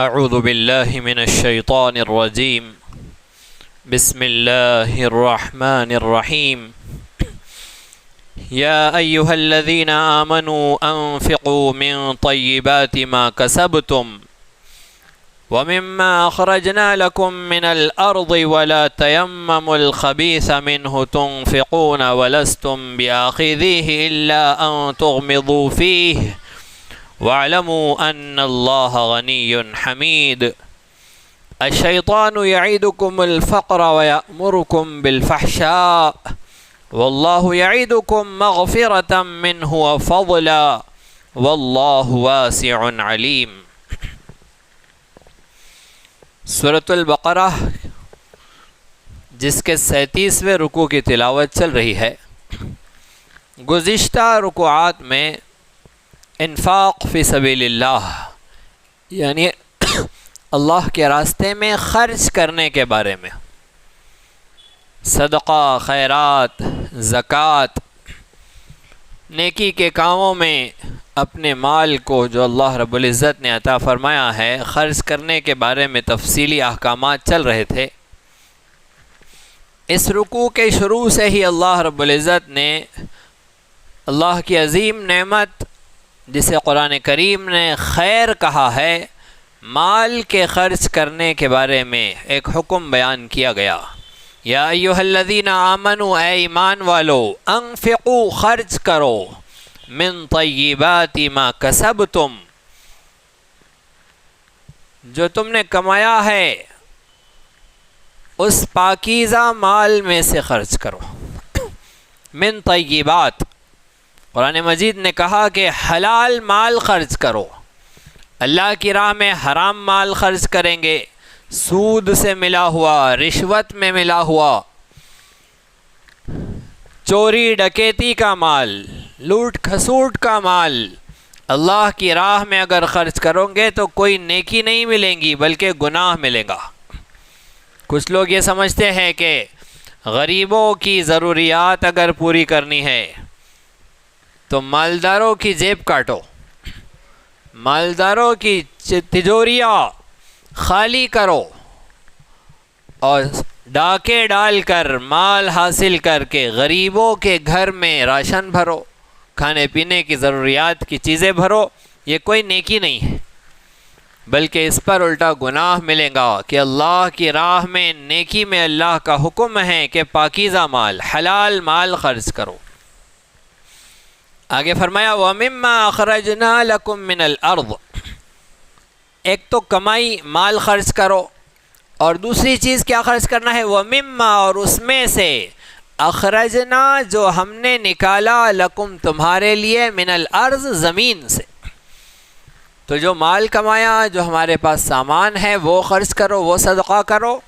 اعوذ باللہ من الشیطان الرجیم بسم اللہ الرحمن الرحیم یا ایہا الذین آمنوا انفقوا من طیبات ما کسبتم ومما اخرجنا لكم من الارض ولا تيمموا الخبيث منه تنفقون ولستم بآخذيه الا ان تغمضوا فيه واعلموا ان اللہ غنی حمید الشیطان یعیدکم الفقر ویأمرکم بالفحشاء واللہ یعیدکم مغفرة منہ وفضلا واللہ واسع علیم۔ سورۃ البقرہ جس کے 37ویں رکوع کی تلاوت چل رہی ہے، گزشتہ رکوعات میں انفاق فی سبیل اللہ یعنی اللہ کے راستے میں خرچ کرنے کے بارے میں، صدقہ، خیرات، زکوٰۃ، نیکی کے کاموں میں اپنے مال کو جو اللہ رب العزت نے عطا فرمایا ہے خرچ کرنے کے بارے میں تفصیلی احکامات چل رہے تھے۔ اس رکوع کے شروع سے ہی اللہ رب العزت نے اللہ کی عظیم نعمت جسے قرآن کریم نے خیر کہا ہے، مال کے خرچ کرنے کے بارے میں ایک حکم بیان کیا گیا۔ یا ایھا الذین آمنوا، اے ایمان والو، انفقوا، خرچ کرو، من طیبات ما کسبتم، جو تم نے کمایا ہے اس پاکیزہ مال میں سے خرچ کرو۔ من طیبات، قرآن مجید نے کہا کہ حلال مال خرچ کرو۔ اللہ کی راہ میں حرام مال خرچ کریں گے، سود سے ملا ہوا، رشوت میں ملا ہوا، چوری ڈکیتی کا مال، لوٹ کھسوٹ کا مال، اللہ کی راہ میں اگر خرچ کرو گے تو کوئی نیکی نہیں ملیں گی بلکہ گناہ ملے گا۔ کچھ لوگ یہ سمجھتے ہیں کہ غریبوں کی ضروریات اگر پوری کرنی ہے تو مالداروں کی جیب کاٹو، مالداروں کی تجوریاں خالی کرو اور ڈاکے ڈال کر مال حاصل کر کے غریبوں کے گھر میں راشن بھرو، کھانے پینے کی ضروریات کی چیزیں بھرو۔ یہ کوئی نیکی نہیں ہے بلکہ اس پر الٹا گناہ ملے گا کہ اللہ کی راہ میں نیکی میں اللہ کا حکم ہے کہ پاکیزہ مال، حلال مال خرچ کرو۔ آگے فرمایا وَمِمَّا أَخْرَجْنَا لَكُم مِّنَ الْأَرْضِ، ایک تو کمائی مال خرچ کرو اور دوسری چیز کیا خرچ کرنا ہے؟ وَمِمَّا، اور اس میں سے، اخرجنا، جو ہم نے نکالا، لکم، تمہارے لیے، من الارض، زمین سے۔ تو جو مال کمایا، جو ہمارے پاس سامان ہے وہ خرچ کرو، وہ صدقہ کرو،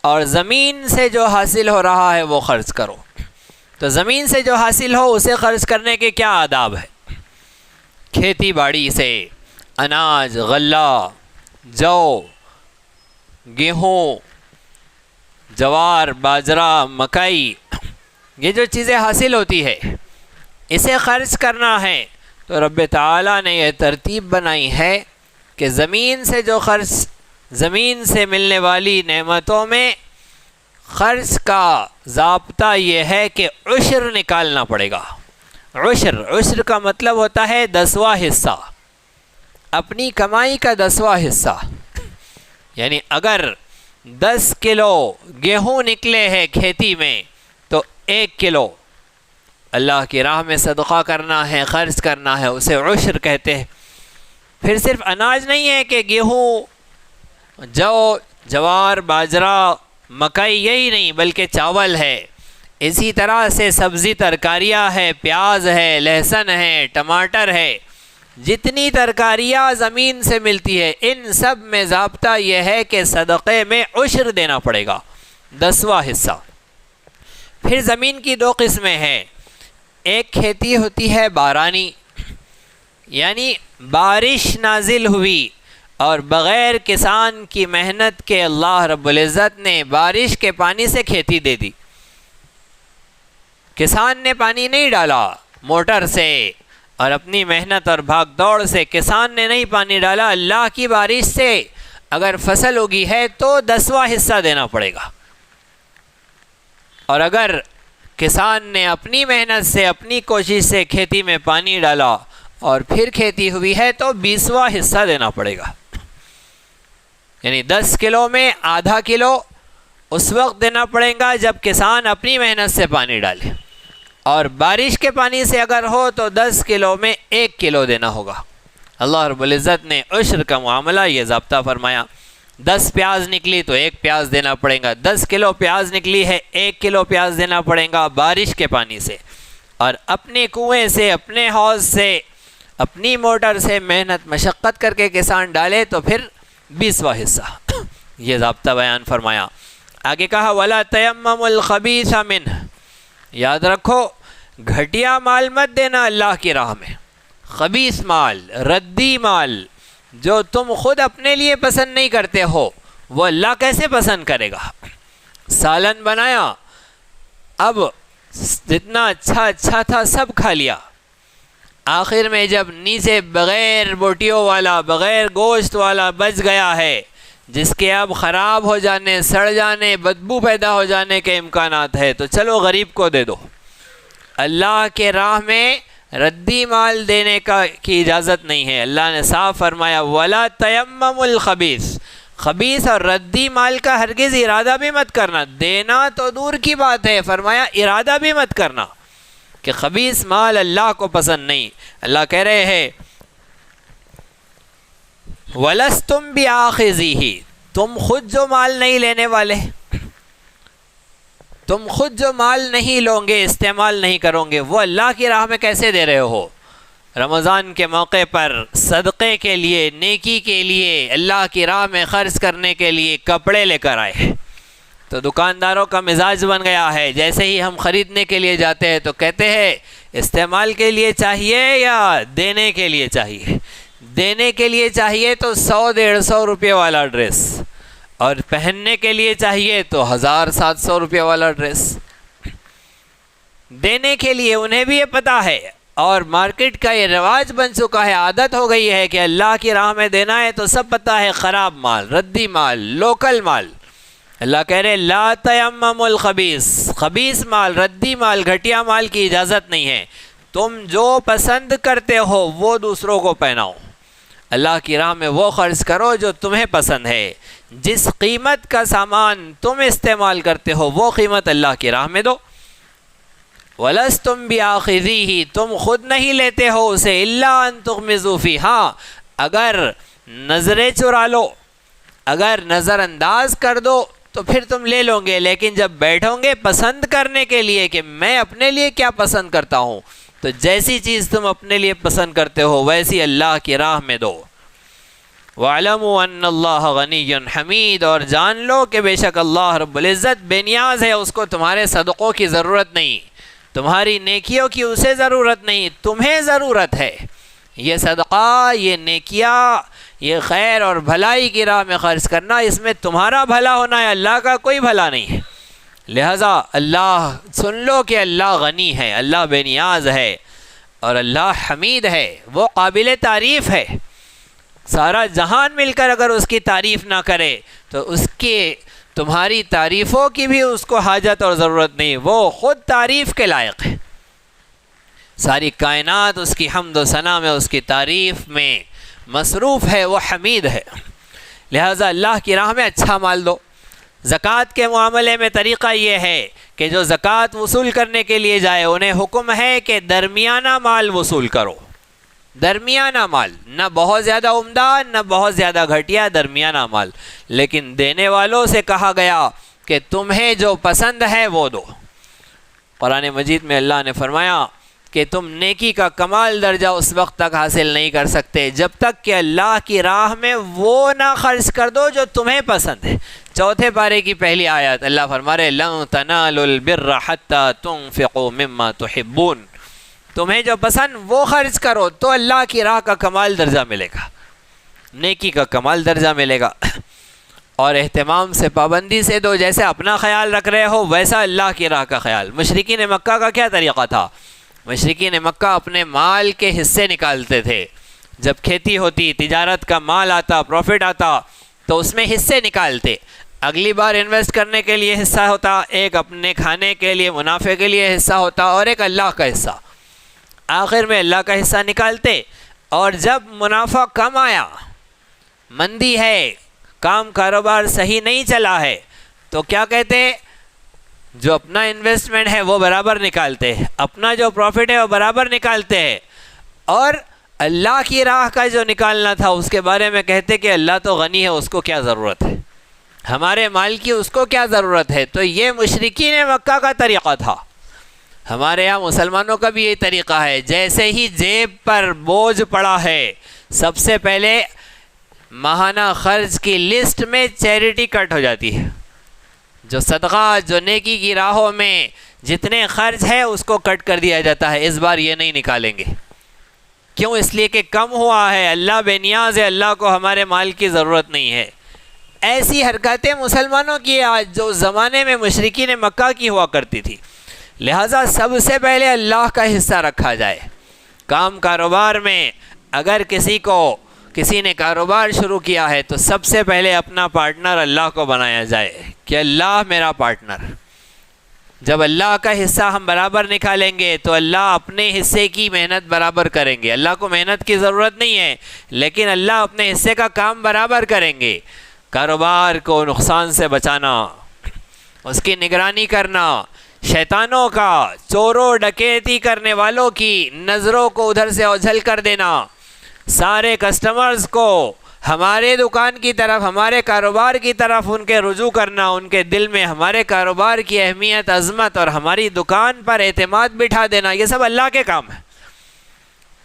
اور زمین سے جو حاصل ہو رہا ہے وہ خرچ کرو۔ تو زمین سے جو حاصل ہو اسے خرچ کرنے کے کیا آداب ہے؟ کھیتی باڑی سے اناج، غلہ، جو، گیہوں، جوار، باجرہ، مکئی، یہ جو چیزیں حاصل ہوتی ہے اسے خرچ کرنا ہے۔ تو رب تعالیٰ نے یہ ترتیب بنائی ہے کہ زمین سے جو خرچ، زمین سے ملنے والی نعمتوں میں خرچ کا ضابطہ یہ ہے کہ عشر نکالنا پڑے گا۔ عشر کا مطلب ہوتا ہے 10واں حصہ، اپنی کمائی کا 10واں حصہ۔ یعنی اگر 10 کلو گیہوں نکلے ہیں کھیتی میں تو 1 کلو اللہ کی راہ میں صدقہ کرنا ہے، خرچ کرنا ہے، اسے عشر کہتے ہیں۔ پھر صرف اناج نہیں ہے کہ گیہوں، جو، جوار، باجرہ، مکئی، یہی نہیں بلکہ چاول ہے، اسی طرح سے سبزی ترکاریاں ہے، پیاز ہے، لہسن ہے، ٹماٹر ہے، جتنی ترکاریاں زمین سے ملتی ہے ان سب میں ضابطہ یہ ہے کہ صدقے میں عشر دینا پڑے گا، 10واں حصہ۔ پھر زمین کی 2 قسمیں ہیں، ایک کھیتی ہوتی ہے بارانی، یعنی بارش نازل ہوئی اور بغیر کسان کی محنت کے اللہ رب العزت نے بارش کے پانی سے کھیتی دے دی۔ کسان نے پانی نہیں ڈالا، موٹر سے، اور اپنی محنت اور بھاگ دوڑ سے کسان نے نہیں پانی ڈالا، اللہ کی بارش سے اگر فصل اگی ہے تو 10واں حصہ دینا پڑے گا، اور اگر کسان نے اپنی محنت سے اپنی کوشش سے کھیتی میں پانی ڈالا اور پھر کھیتی ہوئی ہے تو 20واں حصہ دینا پڑے گا، یعنی 10 کلو میں آدھا کلو اس وقت دینا پڑے گا جب کسان اپنی محنت سے پانی ڈالے، اور بارش کے پانی سے اگر ہو تو 10 کلو میں 1 کلو دینا ہوگا۔ اللہ رب العزت نے عشر کا معاملہ یہ ضابطہ فرمایا، 10 پیاز نکلی تو 1 پیاز دینا پڑے گا، 10 کلو پیاز نکلی ہے 1 کلو پیاز دینا پڑے گا بارش کے پانی سے، اور اپنے کنویں سے، اپنے حوض سے، اپنی موٹر سے محنت مشقت کر کے کسان ڈالے تو پھر 20واں حصہ یہ ضابطہ بیان فرمایا۔ آگے کہا وَلَا تَيَمَّمُوا الْخَبِيثَ مِنْهُ، یاد رکھو گھٹیا مال مت دینا اللہ کی راہ میں، خبیث مال، ردی مال جو تم خود اپنے لیے پسند نہیں کرتے ہو وہ اللہ کیسے پسند کرے گا؟ سالن بنایا، اب جتنا اچھا تھا سب کھا لیا، آخر میں جب نیچے بغیر بوٹیوں والا، بغیر گوشت والا بچ گیا ہے جس کے اب خراب ہو جانے، سڑ جانے، بدبو پیدا ہو جانے کے امکانات ہے، تو چلو غریب کو دے دو۔ اللہ کے راہ میں ردی مال دینے کی اجازت نہیں ہے، اللہ نے صاف فرمایا وَلَا تَيَمَّمُوا الْخَبِيثَ، خبیث اور ردی مال کا ہرگز ارادہ بھی مت کرنا، دینا تو دور کی بات ہے، فرمایا ارادہ بھی مت کرنا کہ خبیث مال اللہ کو پسند نہیں۔ اللہ کہہ رہے ہیں وَلَسْتُمْ بِآخِذِهِ، تم خود جو مال نہیں لینے والے، تم خود جو مال نہیں لو گے، استعمال نہیں کرو گے، وہ اللہ کی راہ میں کیسے دے رہے ہو؟ رمضان کے موقع پر صدقے کے لیے، نیکی کے لیے، اللہ کی راہ میں خرچ کرنے کے لیے کپڑے لے کر آئے تو دکانداروں کا مزاج بن گیا ہے، جیسے ہی ہم خریدنے کے لیے جاتے ہیں تو کہتے ہیں استعمال کے لیے چاہیے یا دینے کے لیے چاہیے؟ دینے کے لیے چاہیے تو 100-150 روپے والا ڈریس، اور پہننے کے لیے چاہیے تو 1700 روپے والا ڈریس۔ دینے کے لیے انہیں بھی یہ پتہ ہے، اور مارکیٹ کا یہ رواج بن چکا ہے، عادت ہو گئی ہے کہ اللہ کی راہ میں دینا ہے تو سب پتہ ہے خراب مال، ردی مال، لوکل مال۔ اللہ کہہ رہے لا تیمموا الخبیث، خبیث مال، ردی مال، گھٹیا مال کی اجازت نہیں ہے، تم جو پسند کرتے ہو وہ دوسروں کو پہناؤ، اللہ کی راہ میں وہ خرچ کرو جو تمہیں پسند ہے، جس قیمت کا سامان تم استعمال کرتے ہو وہ قیمت اللہ کی راہ میں دو۔ وَلَسْتُمْ بِآخِذِيهِ، تم خود نہیں لیتے ہو اسے، إِلَّا أَن تُغْمِضُوا فِيهِ، ہاں اگر نظریں چرا لو، اگر نظر انداز کر دو تو پھر تم لے لو گے، لیکن جب بیٹھو گے پسند کرنے کے لیے کہ میں اپنے لیے کیا پسند کرتا ہوں، تو جیسی چیز تم اپنے لیے پسند کرتے ہو ویسی اللہ کی راہ میں دو۔ وَاعْلَمُوا أَنَّ اللَّهَ غَنِيٌّ حَمِيدٌ، اور جان لو کہ بے شک اللہ رب العزت بے نیاز ہے، اس کو تمہارے صدقوں کی ضرورت نہیں، تمہاری نیکیوں کی اسے ضرورت نہیں، تمہیں ضرورت ہے۔ یہ صدقہ، یہ نیکیاں، یہ خیر اور بھلائی کی راہ میں خرچ کرنا، اس میں تمہارا بھلا ہونا ہے، اللہ کا کوئی بھلا نہیں ہے۔ لہذا اللہ سن لو کہ اللہ غنی ہے، اللہ بے نیاز ہے، اور اللہ حمید ہے، وہ قابل تعریف ہے۔ سارا جہان مل کر اگر اس کی تعریف نہ کرے تو اس کے تمہاری تعریفوں کی بھی اس کو حاجت اور ضرورت نہیں، وہ خود تعریف کے لائق ہے۔ ساری کائنات اس کی حمد و ثنا میں، اس کی تعریف میں مصروف ہے، وہ حمید ہے۔ لہذا اللہ کی راہ میں اچھا مال دو۔ زکوٰۃ کے معاملے میں طریقہ یہ ہے کہ جو زکوٰۃ وصول کرنے کے لیے جائے انہیں حکم ہے کہ درمیانہ مال وصول کرو، درمیانہ مال، نہ بہت زیادہ عمدہ نہ بہت زیادہ گھٹیا، درمیانہ مال۔ لیکن دینے والوں سے کہا گیا کہ تمہیں جو پسند ہے وہ دو۔ قرآن مجید میں اللہ نے فرمایا کہ تم نیکی کا کمال درجہ اس وقت تک حاصل نہیں کر سکتے جب تک کہ اللہ کی راہ میں وہ نہ خرچ کر دو جو تمہیں پسند ہے۔ چوتھے پارے کی پہلی آیت اللہ فرما رہے لَن تَنَالُوا الْبِرَّ حَتَّى تُنفِقُوا مِمَّا تُحِبُّونَ، تمہیں جو پسند وہ خرچ کرو تو اللہ کی راہ کا کمال درجہ ملے گا، نیکی کا کمال درجہ ملے گا۔ اور اہتمام سے، پابندی سے دو، جیسے اپنا خیال رکھ رہے ہو ویسا اللہ کی راہ کا خیال۔ مشرکین مکہ کا کیا طریقہ تھا؟ مشرکین مکہ اپنے مال کے حصے نکالتے تھے. جب کھیتی ہوتی، تجارت کا مال آتا، پروفٹ آتا، تو اس میں حصے نکالتے. اگلی بار انویسٹ کرنے کے لیے حصہ ہوتا، ایک اپنے کھانے کے لیے منافع کے لیے حصہ ہوتا، اور ایک اللہ کا حصہ. آخر میں اللہ کا حصہ نکالتے، اور جب منافع کم آیا، مندی ہے، کام کاروبار صحیح نہیں چلا ہے، تو کیا کہتے؟ جو اپنا انویسٹمنٹ ہے وہ برابر نکالتے، اپنا جو پروفٹ ہے وہ برابر نکالتے ہیں، اور اللہ کی راہ کا جو نکالنا تھا اس کے بارے میں کہتے کہ اللہ تو غنی ہے، اس کو کیا ضرورت ہے، ہمارے مال کی اس کو کیا ضرورت ہے. تو یہ مشرکین مکہ کا طریقہ تھا. ہمارے یہاں مسلمانوں کا بھی یہی طریقہ ہے. جیسے ہی جیب پر بوجھ پڑا ہے، سب سے پہلے ماہانہ خرچ کی لسٹ میں چیریٹی کٹ ہو جاتی ہے. جو صدقہ، جو نیکی کی راہوں میں جتنے خرچ ہے اس کو کٹ کر دیا جاتا ہے. اس بار یہ نہیں نکالیں گے. کیوں؟ اس لیے کہ کم ہوا ہے، اللہ بے نیاز ہے، اللہ کو ہمارے مال کی ضرورت نہیں ہے. ایسی حرکتیں مسلمانوں کی آج جو زمانے میں مشرکین مکہ کی ہوا کرتی تھی. لہٰذا سب سے پہلے اللہ کا حصہ رکھا جائے. کام کاروبار میں اگر کسی نے کاروبار شروع کیا ہے تو سب سے پہلے اپنا پارٹنر اللہ کو بنایا جائے کہ اللہ میرا پارٹنر. جب اللہ کا حصہ ہم برابر نکالیں گے تو اللہ اپنے حصے کی محنت برابر کریں گے. اللہ کو محنت کی ضرورت نہیں ہے، لیکن اللہ اپنے حصے کا کام برابر کریں گے. کاروبار کو نقصان سے بچانا، اس کی نگرانی کرنا، شیطانوں کا، چوروں ڈکیتی کرنے والوں کی نظروں کو ادھر سے اوجھل کر دینا، سارے کسٹمرز کو ہمارے دکان کی طرف، ہمارے کاروبار کی طرف ان کے رجوع کرنا، ان کے دل میں ہمارے کاروبار کی اہمیت، عظمت اور ہماری دکان پر اعتماد بٹھا دینا، یہ سب اللہ کے کام ہے.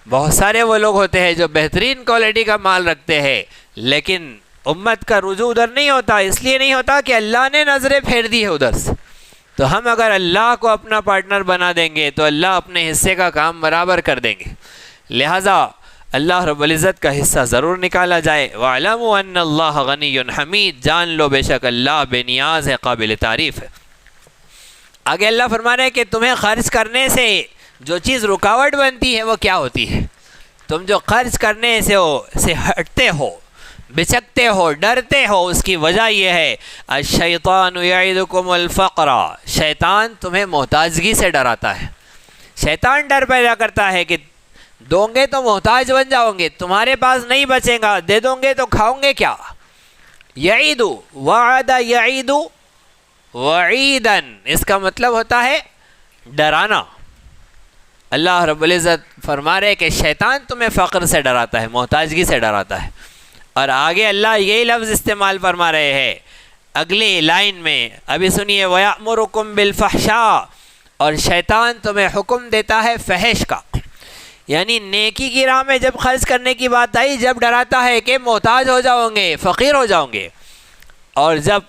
بہت سارے وہ لوگ ہوتے ہیں جو بہترین کوالٹی کا مال رکھتے ہیں، لیکن امت کا رجوع ادھر نہیں ہوتا. اس لیے نہیں ہوتا کہ اللہ نے نظریں پھیر دی ہے ادھر سے. تو ہم اگر اللہ کو اپنا پارٹنر بنا دیں گے تو اللہ اپنے حصے کا کام برابر کر دیں گے. لہٰذا اللہ رب العزت کا حصہ ضرور نکالا جائے. وَاعْلَمُوا أَنَّ اللَّهَ غَنِيٌّ حَمِيدٌ، جان لو بے شک اللہ بے نیاز ہے، قابل تعریف ہے. آگے اللہ فرما رہے ہیں کہ تمہیں خرچ کرنے سے جو چیز رکاوٹ بنتی ہے وہ کیا ہوتی ہے. تم جو خرچ کرنے سے ہٹتے ہو، بچکتے ہو، ڈرتے ہو، اس کی وجہ یہ ہے الشیطان یعدکم الفقر، شیطان تمہیں محتاجگی سے ڈراتا ہے. شیطان ڈر پیدا کرتا ہے کہ دو گے تو محتاج بن جاؤ گے، تمہارے پاس نہیں بچے گا، دے دو گے تو کھاؤں گے کیا. یعید، وعد یعید وعیدن، اس کا مطلب ہوتا ہے ڈرانا. اللہ رب العزت فرما رہے کہ شیطان تمہیں فقر سے ڈراتا ہے، محتاجگی سے ڈراتا ہے. اور آگے اللہ یہی لفظ استعمال فرما رہے ہیں اگلی لائن میں. ابھی سنیے، وَيَأْمُرُكُمْ بِالْفَحْشَاءِ، اور شیطان تمہیں حکم دیتا ہے فحش کا. یعنی نیکی کی راہ میں جب خرچ کرنے کی بات آئی، جب ڈراتا ہے کہ محتاج ہو جاؤ گے، فقیر ہو جاؤ گے. اور جب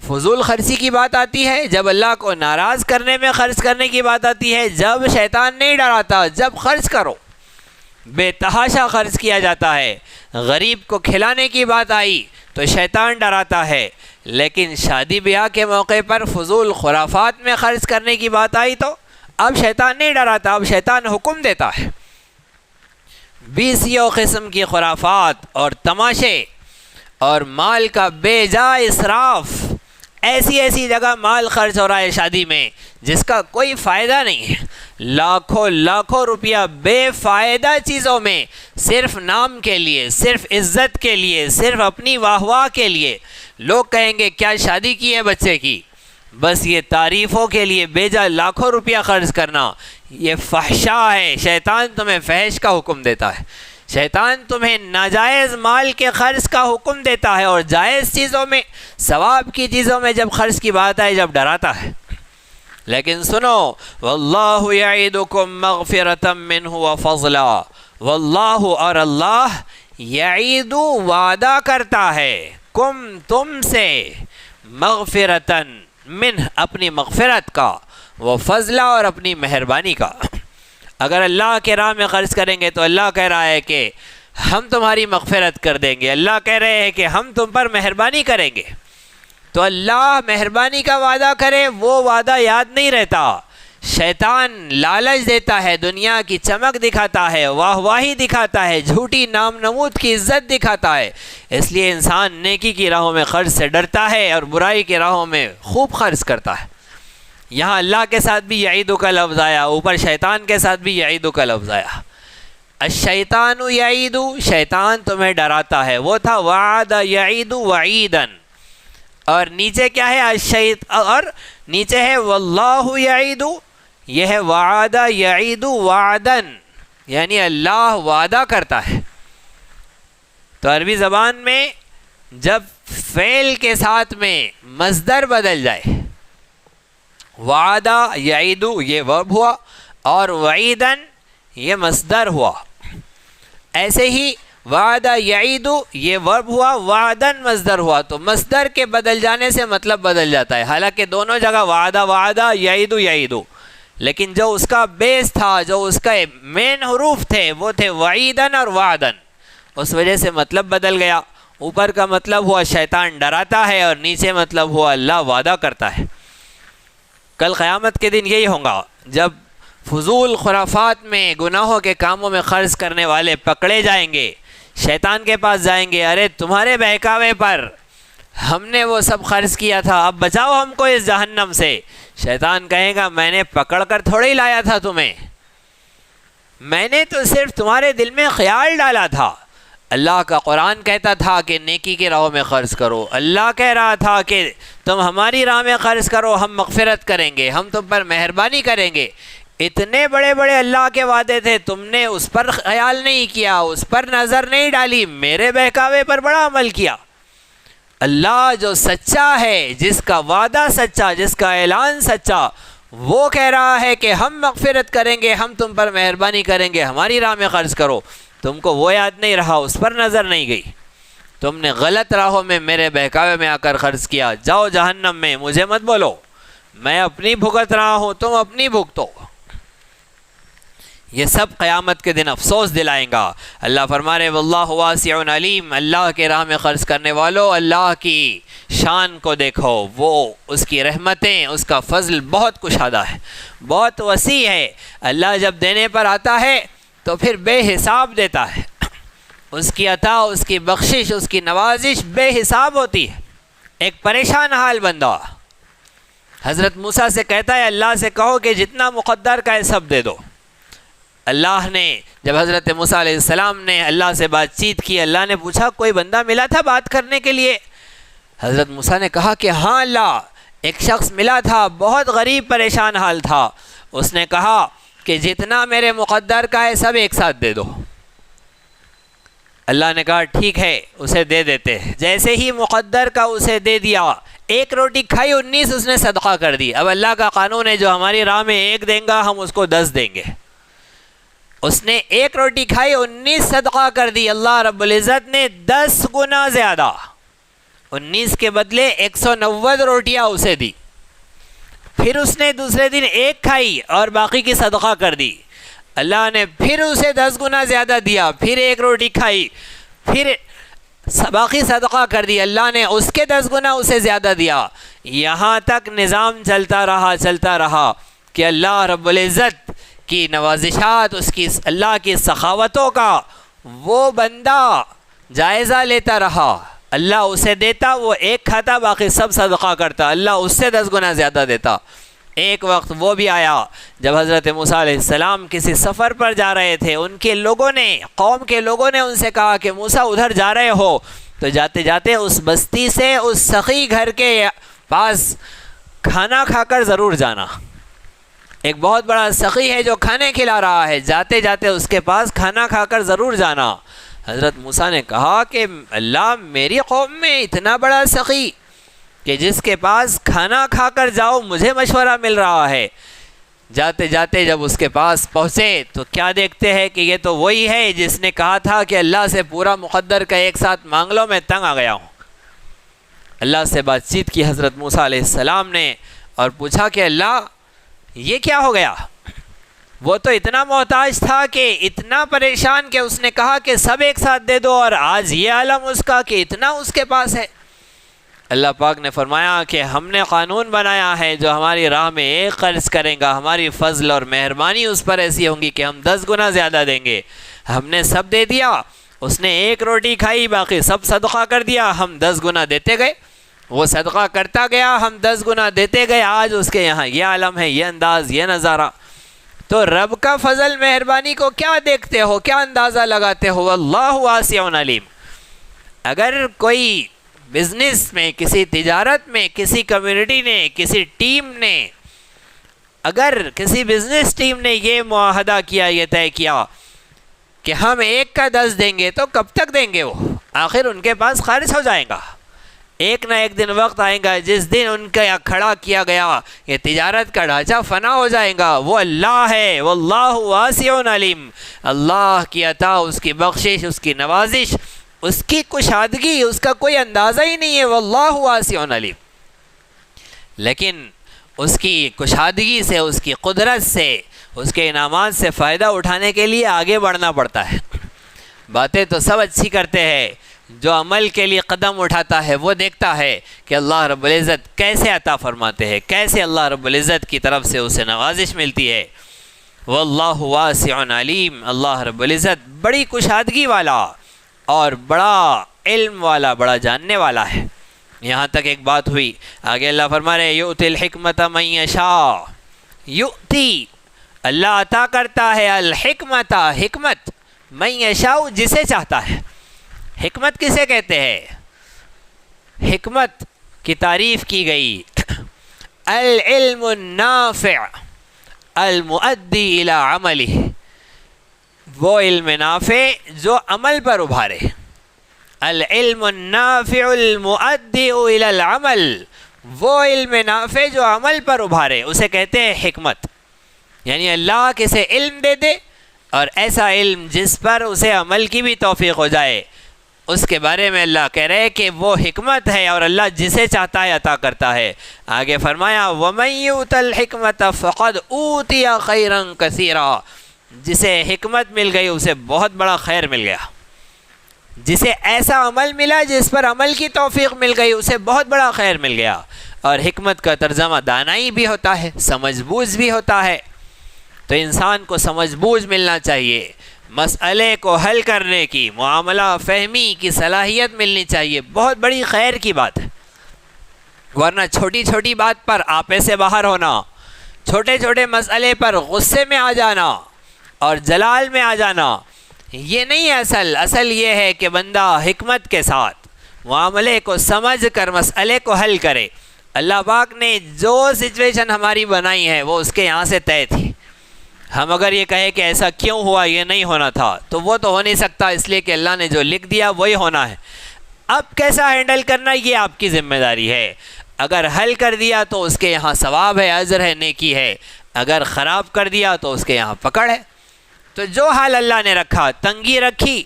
فضول خرچی کی بات آتی ہے، جب اللہ کو ناراض کرنے میں خرچ کرنے کی بات آتی ہے، جب شیطان نہیں ڈراتا، جب خرچ کرو، بے تحاشا خرچ کیا جاتا ہے. غریب کو کھلانے کی بات آئی تو شیطان ڈراتا ہے، لیکن شادی بیاہ کے موقع پر فضول خرافات میں خرچ کرنے کی بات آئی تو اب شیطان نہیں ڈراتا، اب شیطان حکم دیتا ہے. 20 قسم کی خرافات اور تماشے اور مال کا بے جا اسراف، ایسی جگہ مال خرچ ہو رہا ہے شادی میں جس کا کوئی فائدہ نہیں ہے. لاکھوں روپیہ بے فائدہ چیزوں میں، صرف نام کے لیے، صرف عزت کے لیے، صرف اپنی واہ واہ کے لیے. لوگ کہیں گے کیا شادی کی ہے بچے کی، بس یہ تعریفوں کے لیے بے جا لاکھوں روپیہ خرچ کرنا یہ فحشا ہے. شیطان تمہیں فحش کا حکم دیتا ہے، شیطان تمہیں ناجائز مال کے خرچ کا حکم دیتا ہے، اور جائز چیزوں میں، ثواب کی چیزوں میں جب خرچ کی بات آئے جب ڈراتا ہے. لیکن سنو، واللہ یعیدکم مغفرۃ منہ وفضلا، واللہ اور اللہ یعید وعدہ کرتا ہے، تم سے، مغفرۃ منہ اپنی مغفرت کا، وفضلا اور اپنی مہربانی کا. اگر اللہ کے راہ میں خرچ کریں گے تو اللہ کہہ رہا ہے کہ ہم تمہاری مغفرت کر دیں گے. اللہ کہہ رہے ہیں کہ ہم تم پر مہربانی کریں گے. تو اللہ مہربانی کا وعدہ کرے، وہ وعدہ یاد نہیں رہتا. شیطان لالچ دیتا ہے، دنیا کی چمک دکھاتا ہے، واہ واہی دکھاتا ہے، جھوٹی نام نمود کی عزت دکھاتا ہے، اس لیے انسان نیکی کی راہوں میں خرچ سے ڈرتا ہے اور برائی کی راہوں میں خوب خرچ کرتا ہے۔ یہاں اللہ کے ساتھ بھی یعیدک لفظ آیا، اوپر شیطان کے ساتھ بھی یعیدک لفظ آیا۔ الشیطان یعید، شیطان تمہیں ڈراتا ہے، وہ تھا وعد یعید وعیدن، اور نیچے کیا ہے اور نیچے ہے واللہ یعید، یہ ہے وعد یعید وعدن، یعنی اللہ وعدہ کرتا ہے۔ تو عربی زبان میں جب فعل کے ساتھ میں مصدر بدل جائے، وعدہ یعید یہ ورب ہوا اور وعیدن یہ مصدر ہوا، ایسے ہی وعدہ یعید یہ ورب ہوا، وعدن مصدر ہوا، تو مصدر کے بدل جانے سے مطلب بدل جاتا ہے، حالانکہ دونوں جگہ وعدہ وعدہ یعید یعید، لیکن جو اس کا بیس تھا، جو اس کا مین حروف تھے وہ تھے وعیدن اور وعدن، اس وجہ سے مطلب بدل گیا۔ اوپر کا مطلب ہوا شیطان ڈراتا ہے اور نیچے مطلب ہوا اللہ وعدہ کرتا ہے۔ کل قیامت کے دن یہی ہوگا، جب فضول خرافات میں گناہوں کے کاموں میں خرچ کرنے والے پکڑے جائیں گے، شیطان کے پاس جائیں گے، ارے تمہارے بہکاوے پر ہم نے وہ سب خرچ کیا تھا، اب بچاؤ ہم کو اس جہنم سے۔ شیطان کہے گا میں نے پکڑ کر تھوڑے لایا تھا تمہیں، میں نے تو صرف تمہارے دل میں خیال ڈالا تھا۔ اللہ کا قرآن کہتا تھا کہ نیکی کی راہوں میں خرچ کرو، اللہ کہہ رہا تھا کہ تم ہماری راہ میں خرچ کرو، ہم مغفرت کریں گے، ہم تم پر مہربانی کریں گے۔ اتنے بڑے بڑے اللہ کے وعدے تھے، تم نے اس پر خیال نہیں کیا، اس پر نظر نہیں ڈالی، میرے بہکاوے پر بڑا عمل کیا۔ اللہ جو سچا ہے، جس کا وعدہ سچا، جس کا اعلان سچا، وہ کہہ رہا ہے کہ ہم مغفرت کریں گے، ہم تم پر مہربانی کریں گے، ہماری راہ میں خرچ کرو۔ تم کو وہ یاد نہیں رہا، اس پر نظر نہیں گئی، تم نے غلط راہوں میں میرے بہکاوے میں آ کر خرچ کیا، جاؤ جہنم میں، مجھے مت بولو، میں اپنی بھگت رہا ہوں، تم اپنی بھگتو۔ یہ سب قیامت کے دن افسوس دلائیں گا۔ اللہ فرما رہے واللہ واسع علیم، اللہ کے راہ میں خرچ کرنے والو اللہ کی شان کو دیکھو، وہ اس کی رحمتیں، اس کا فضل بہت کشادہ ہے، بہت وسیع ہے۔ اللہ جب دینے پر آتا ہے تو پھر بے حساب دیتا ہے، اس کی عطا، اس کی بخشش، اس کی نوازش بے حساب ہوتی ہے۔ ایک پریشان حال بندہ حضرت موسیٰ سے کہتا ہے اللہ سے کہو کہ جتنا مقدر کا ہے سب دے دو۔ اللہ نے جب حضرت موسیٰ علیہ السلام نے اللہ سے بات چیت کی، اللہ نے پوچھا کوئی بندہ ملا تھا بات کرنے کے لیے؟ حضرت موسیٰ نے کہا کہ ہاں اللہ، ایک شخص ملا تھا، بہت غریب پریشان حال تھا، اس نے کہا کہ جتنا میرے مقدر کا ہے سب ایک ساتھ دے دو۔ اللہ نے کہا ٹھیک ہے، اسے دے دیتے۔ جیسے ہی مقدر کا اسے دے دیا، ایک روٹی کھائی 19 اس نے صدقہ کر دی۔ اب اللہ کا قانون ہے جو ہماری راہ میں ایک دیں گا ہم اس کو 10 دیں گے۔ اس نے ایک روٹی کھائی 19 صدقہ کر دی، اللہ رب العزت نے 10 گنا زیادہ 19 کے بدلے 190 روٹیاں اسے دی۔ پھر اس نے دوسرے دن ایک کھائی اور باقی کی صدقہ کر دی، اللہ نے پھر اسے 10 گنا زیادہ دیا، پھر ایک روٹی کھائی، پھر باقی صدقہ کر دی، اللہ نے اس کے 10 گنا اسے زیادہ دیا۔ یہاں تک نظام چلتا رہا کہ اللہ رب العزت کی نوازشات، اس کی اللہ کی سخاوتوں کا وہ بندہ جائزہ لیتا رہا۔ اللہ اسے دیتا، وہ ایک کھاتا، باقی سب صدقہ کرتا، اللہ اس سے 10 گنا زیادہ دیتا۔ ایک وقت وہ بھی آیا جب حضرت موسیٰ علیہ السلام کسی سفر پر جا رہے تھے، ان کے لوگوں نے، قوم کے لوگوں نے ان سے کہا کہ موسیٰ ادھر جا رہے ہو تو جاتے جاتے اس بستی سے اس سخی گھر کے پاس کھانا کھا کر ضرور جانا۔ ایک بہت بڑا سخی ہے جو کھانے کھلا رہا ہے، جاتے جاتے اس کے پاس کھانا کھا کر ضرور جانا۔ حضرت موسیٰ نے کہا کہ اللہ، میری قوم میں اتنا بڑا سخی کہ جس کے پاس کھانا کھا کر جاؤ، مجھے مشورہ مل رہا ہے۔ جاتے جاتے جب اس کے پاس پہنچے تو کیا دیکھتے ہیں کہ یہ تو وہی ہے جس نے کہا تھا کہ اللہ سے پورا مقدر کا ایک ساتھ مانگ لو، میں تنگ آ گیا ہوں۔ اللہ سے بات چیت کی حضرت موسیٰ علیہ السلام نے اور پوچھا کہ اللہ یہ کیا ہو گیا؟ وہ تو اتنا محتاج تھا کہ اتنا پریشان کہ اس نے کہا کہ سب ایک ساتھ دے دو، اور آج یہ عالم اس کا کہ اتنا اس کے پاس ہے۔ اللہ پاک نے فرمایا کہ ہم نے قانون بنایا ہے جو ہماری راہ میں ایک خرچ کرے گا ہماری فضل اور مہربانی اس پر ایسی ہوں گی کہ ہم 10 گنا زیادہ دیں گے. ہم نے سب دے دیا، اس نے ایک روٹی کھائی باقی سب صدقہ کر دیا، ہم 10 گنا دیتے گئے. وہ صدقہ کرتا گیا، ہم 10 گنا دیتے گئے. آج اس کے یہاں یہ عالم ہے، یہ انداز، یہ نظارہ. تو رب کا فضل مہربانی کو کیا دیکھتے ہو، کیا اندازہ لگاتے ہو؟ واللہ واسع علیم. اگر کوئی بزنس میں، کسی تجارت میں، کسی کمیونٹی نے، کسی ٹیم نے، اگر کسی بزنس ٹیم نے یہ معاہدہ کیا، یہ طے کیا کہ ہم 1 کا 10 دیں گے، تو کب تک دیں گے؟ وہ آخر ان کے پاس خارج ہو جائے گا. ایک نہ ایک دن وقت آئے گا جس دن ان کا کھڑا کیا گیا یہ تجارت کا ڈھانچہ فنا ہو جائے گا. وہ اللہ ہے، واللہ واسع علیم. اللہ کی عطا، اس کی بخشش، اس کی نوازش، اس کی کشادگی، اس کا کوئی اندازہ ہی نہیں ہے. واللہ واسع علیم. لیکن اس کی کشادگی سے، اس کی قدرت سے، اس کے انعامات سے فائدہ اٹھانے کے لیے آگے بڑھنا پڑتا ہے. باتیں تو سب اچھی کرتے ہیں، جو عمل کے لیے قدم اٹھاتا ہے وہ دیکھتا ہے کہ اللہ رب العزت کیسے عطا فرماتے ہیں، کیسے اللہ رب العزت کی طرف سے اسے نوازش ملتی ہے. واللہ واسع علیم. اللہ رب العزت بڑی کشادگی والا اور بڑا علم والا، بڑا جاننے والا ہے. یہاں تک ایک بات ہوئی. آگے اللہ فرما رہے یؤتی الحکمت من یشاء. یؤتی، اللہ عطا کرتا ہے، الحکمت، حکمت، من یشاء، جسے چاہتا ہے. حکمت کسے کہتے ہیں؟ حکمت کی تعریف کی گئی العلم النافع المؤدی الی عملہ. وہ علم نافع جو عمل پر ابھارے. العلم النافع المؤدی الی العمل، وہ علم نافع جو عمل پر ابھارے، اسے کہتے ہیں حکمت. یعنی اللہ کسے علم دے دے اور ایسا علم جس پر اسے عمل کی بھی توفیق ہو جائے، اس کے بارے میں اللہ کہہ رہے کہ وہ حکمت ہے اور اللہ جسے چاہتا ہے عطا کرتا ہے. آگے فرمایا وَمَن يُؤْتَ الْحِكْمَةَ فَقَدْ أُوتِيَ خَيْرًا كَثِيرًا. جسے حکمت مل گئی اسے بہت بڑا خیر مل گیا. جسے ایسا عمل ملا جس پر عمل کی توفیق مل گئی اسے بہت بڑا خیر مل گیا. اور حکمت کا ترجمہ دانائی بھی ہوتا ہے، سمجھ بوجھ بھی ہوتا ہے. تو انسان کو سمجھ بوجھ ملنا چاہیے، مسئلے کو حل کرنے کی، معاملہ فہمی کی صلاحیت ملنی چاہیے. بہت بڑی خیر کی بات ہے. ورنہ چھوٹی چھوٹی بات پر آپے سے باہر ہونا، چھوٹے چھوٹے مسئلے پر غصے میں آ جانا اور جلال میں آ جانا، یہ نہیں ہے اصل یہ ہے کہ بندہ حکمت کے ساتھ معاملے کو سمجھ کر مسئلے کو حل کرے. اللہ پاک نے جو سچویشن ہماری بنائی ہے وہ اس کے یہاں سے طے تھی. ہم اگر یہ کہے کہ ایسا کیوں ہوا، یہ نہیں ہونا تھا، تو وہ تو ہو نہیں سکتا، اس لیے کہ اللہ نے جو لکھ دیا وہی ہونا ہے. اب کیسا ہینڈل کرنا یہ آپ کی ذمہ داری ہے. اگر حل کر دیا تو اس کے یہاں ثواب ہے، اجر ہے، نیکی ہے. اگر خراب کر دیا تو اس کے یہاں پکڑ ہے. تو جو حال اللہ نے رکھا، تنگی رکھی،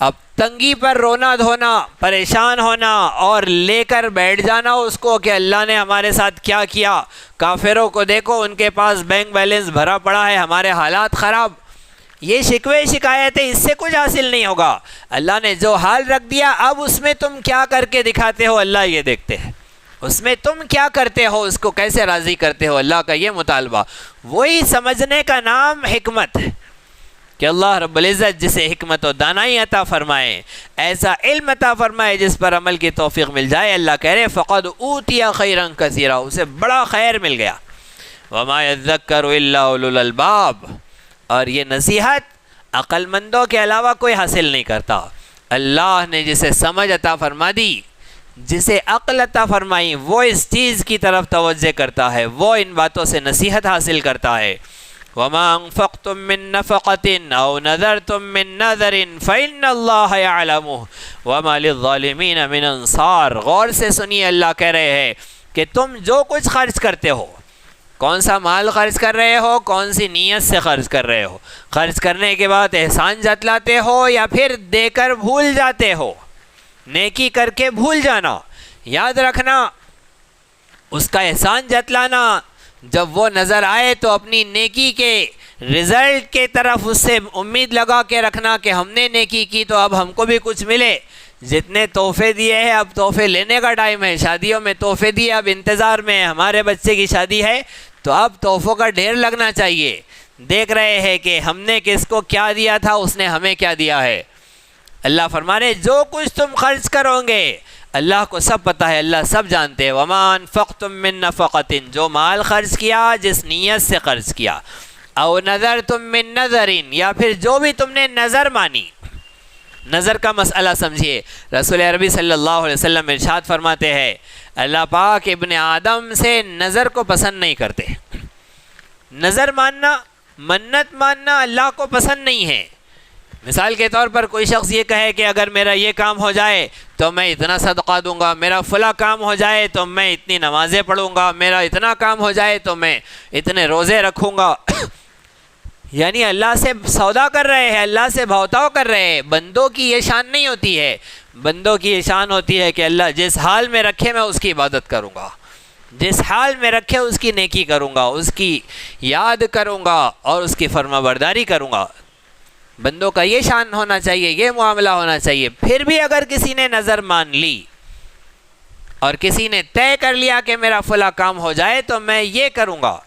اب تنگی پر رونا دھونا، پریشان ہونا اور لے کر بیٹھ جانا اس کو کہ اللہ نے ہمارے ساتھ کیا کیا. کافروں کو دیکھو، ان کے پاس بینک بیلنس بھرا پڑا ہے، ہمارے حالات خراب. یہ شکوے شکایتیں، اس سے کچھ حاصل نہیں ہوگا. اللہ نے جو حال رکھ دیا، اب اس میں تم کیا کر کے دکھاتے ہو اللہ یہ دیکھتے ہیں. اس میں تم کیا کرتے ہو، اس کو کیسے راضی کرتے ہو، اللہ کا یہ مطالبہ. وہی سمجھنے کا نام حکمت ہے کہ اللہ رب العزت جسے حکمت و دانائی عطا فرمائے، ایسا علم عطا فرمائے جس پر عمل کی توفیق مل جائے. اللہ کہہ رہے فقد اوتی خیرا کثیرا، اسے بڑا خیر مل گیا. وما یذکر الا اولو الالباب، اور یہ نصیحت عقل مندوں کے علاوہ کوئی حاصل نہیں کرتا. اللہ نے جسے سمجھ عطا فرما دی، جسے عقل عطا فرمائی، وہ اس چیز کی طرف توجہ کرتا ہے، وہ ان باتوں سے نصیحت حاصل کرتا ہے. وما انفقتم من نفقة او نذرتم من نذر فإن الله يعلمه وما للظالمین من انصار. غور سے سنیے، اللہ کہہ رہے ہیں کہ تم جو کچھ خرچ کرتے ہو، کون سا مال خرچ کر رہے ہو، کون سی نیت سے خرچ کر رہے ہو، خرچ کرنے کے بعد احسان جتلاتے ہو یا پھر دے کر بھول جاتے ہو، نیکی کر کے بھول جانا. یاد رکھنا، اس کا احسان جتلانا جب وہ نظر آئے تو اپنی نیکی کے رزلٹ کے طرف اس سے امید لگا کے رکھنا کہ ہم نے نیکی کی تو اب ہم کو بھی کچھ ملے. جتنے تحفے دیے ہیں اب تحفے لینے کا ٹائم ہے. شادیوں میں تحفے دیے, اب انتظار میں ہمارے بچے کی شادی ہے تو اب تحفوں کا ڈھیر لگنا چاہیے. دیکھ رہے ہیں کہ ہم نے کس کو کیا دیا تھا, اس نے ہمیں کیا دیا ہے. اللہ فرما رہے جو کچھ تم خرچ کرو گے اللہ کو سب پتہ ہے, اللہ سب جانتے ہیں. وَمَا أَنفَقْتُم مِّن نَفَقَةٍ, جو مال خرچ کیا جس نیت سے خرچ کیا. او نذرتم من نذرین, یا پھر جو بھی تم نے نظر مانی. نظر کا مسئلہ سمجھیے. رسول عربی صلی اللہ علیہ وسلم ارشاد فرماتے ہیں اللہ پاک ابن آدم سے نظر کو پسند نہیں کرتے. نظر ماننا, منت ماننا اللہ کو پسند نہیں ہے. مثال کے طور پر کوئی شخص یہ کہے کہ اگر میرا یہ کام ہو جائے تو میں اتنا صدقہ دوں گا, میرا فلاں کام ہو جائے تو میں اتنی نمازیں پڑھوں گا, میرا اتنا کام ہو جائے تو میں اتنے روزے رکھوں گا. یعنی اللہ سے سودا کر رہے ہیں, اللہ سے بھاؤتاؤ کر رہے ہیں. بندوں کی یہ شان نہیں ہوتی ہے. بندوں کی یہ شان ہوتی ہے کہ اللہ جس حال میں رکھے میں اس کی عبادت کروں گا, جس حال میں رکھے اس کی نیکی کروں گا, اس کی یاد کروں گا اور اس کی فرما برداری کروں گا. بندوں کا یہ شان ہونا چاہیے, یہ معاملہ ہونا چاہیے. پھر بھی اگر کسی نے نظر مان لی اور کسی نے طے کر لیا کہ میرا فلاں کام ہو جائے تو میں یہ کروں گا,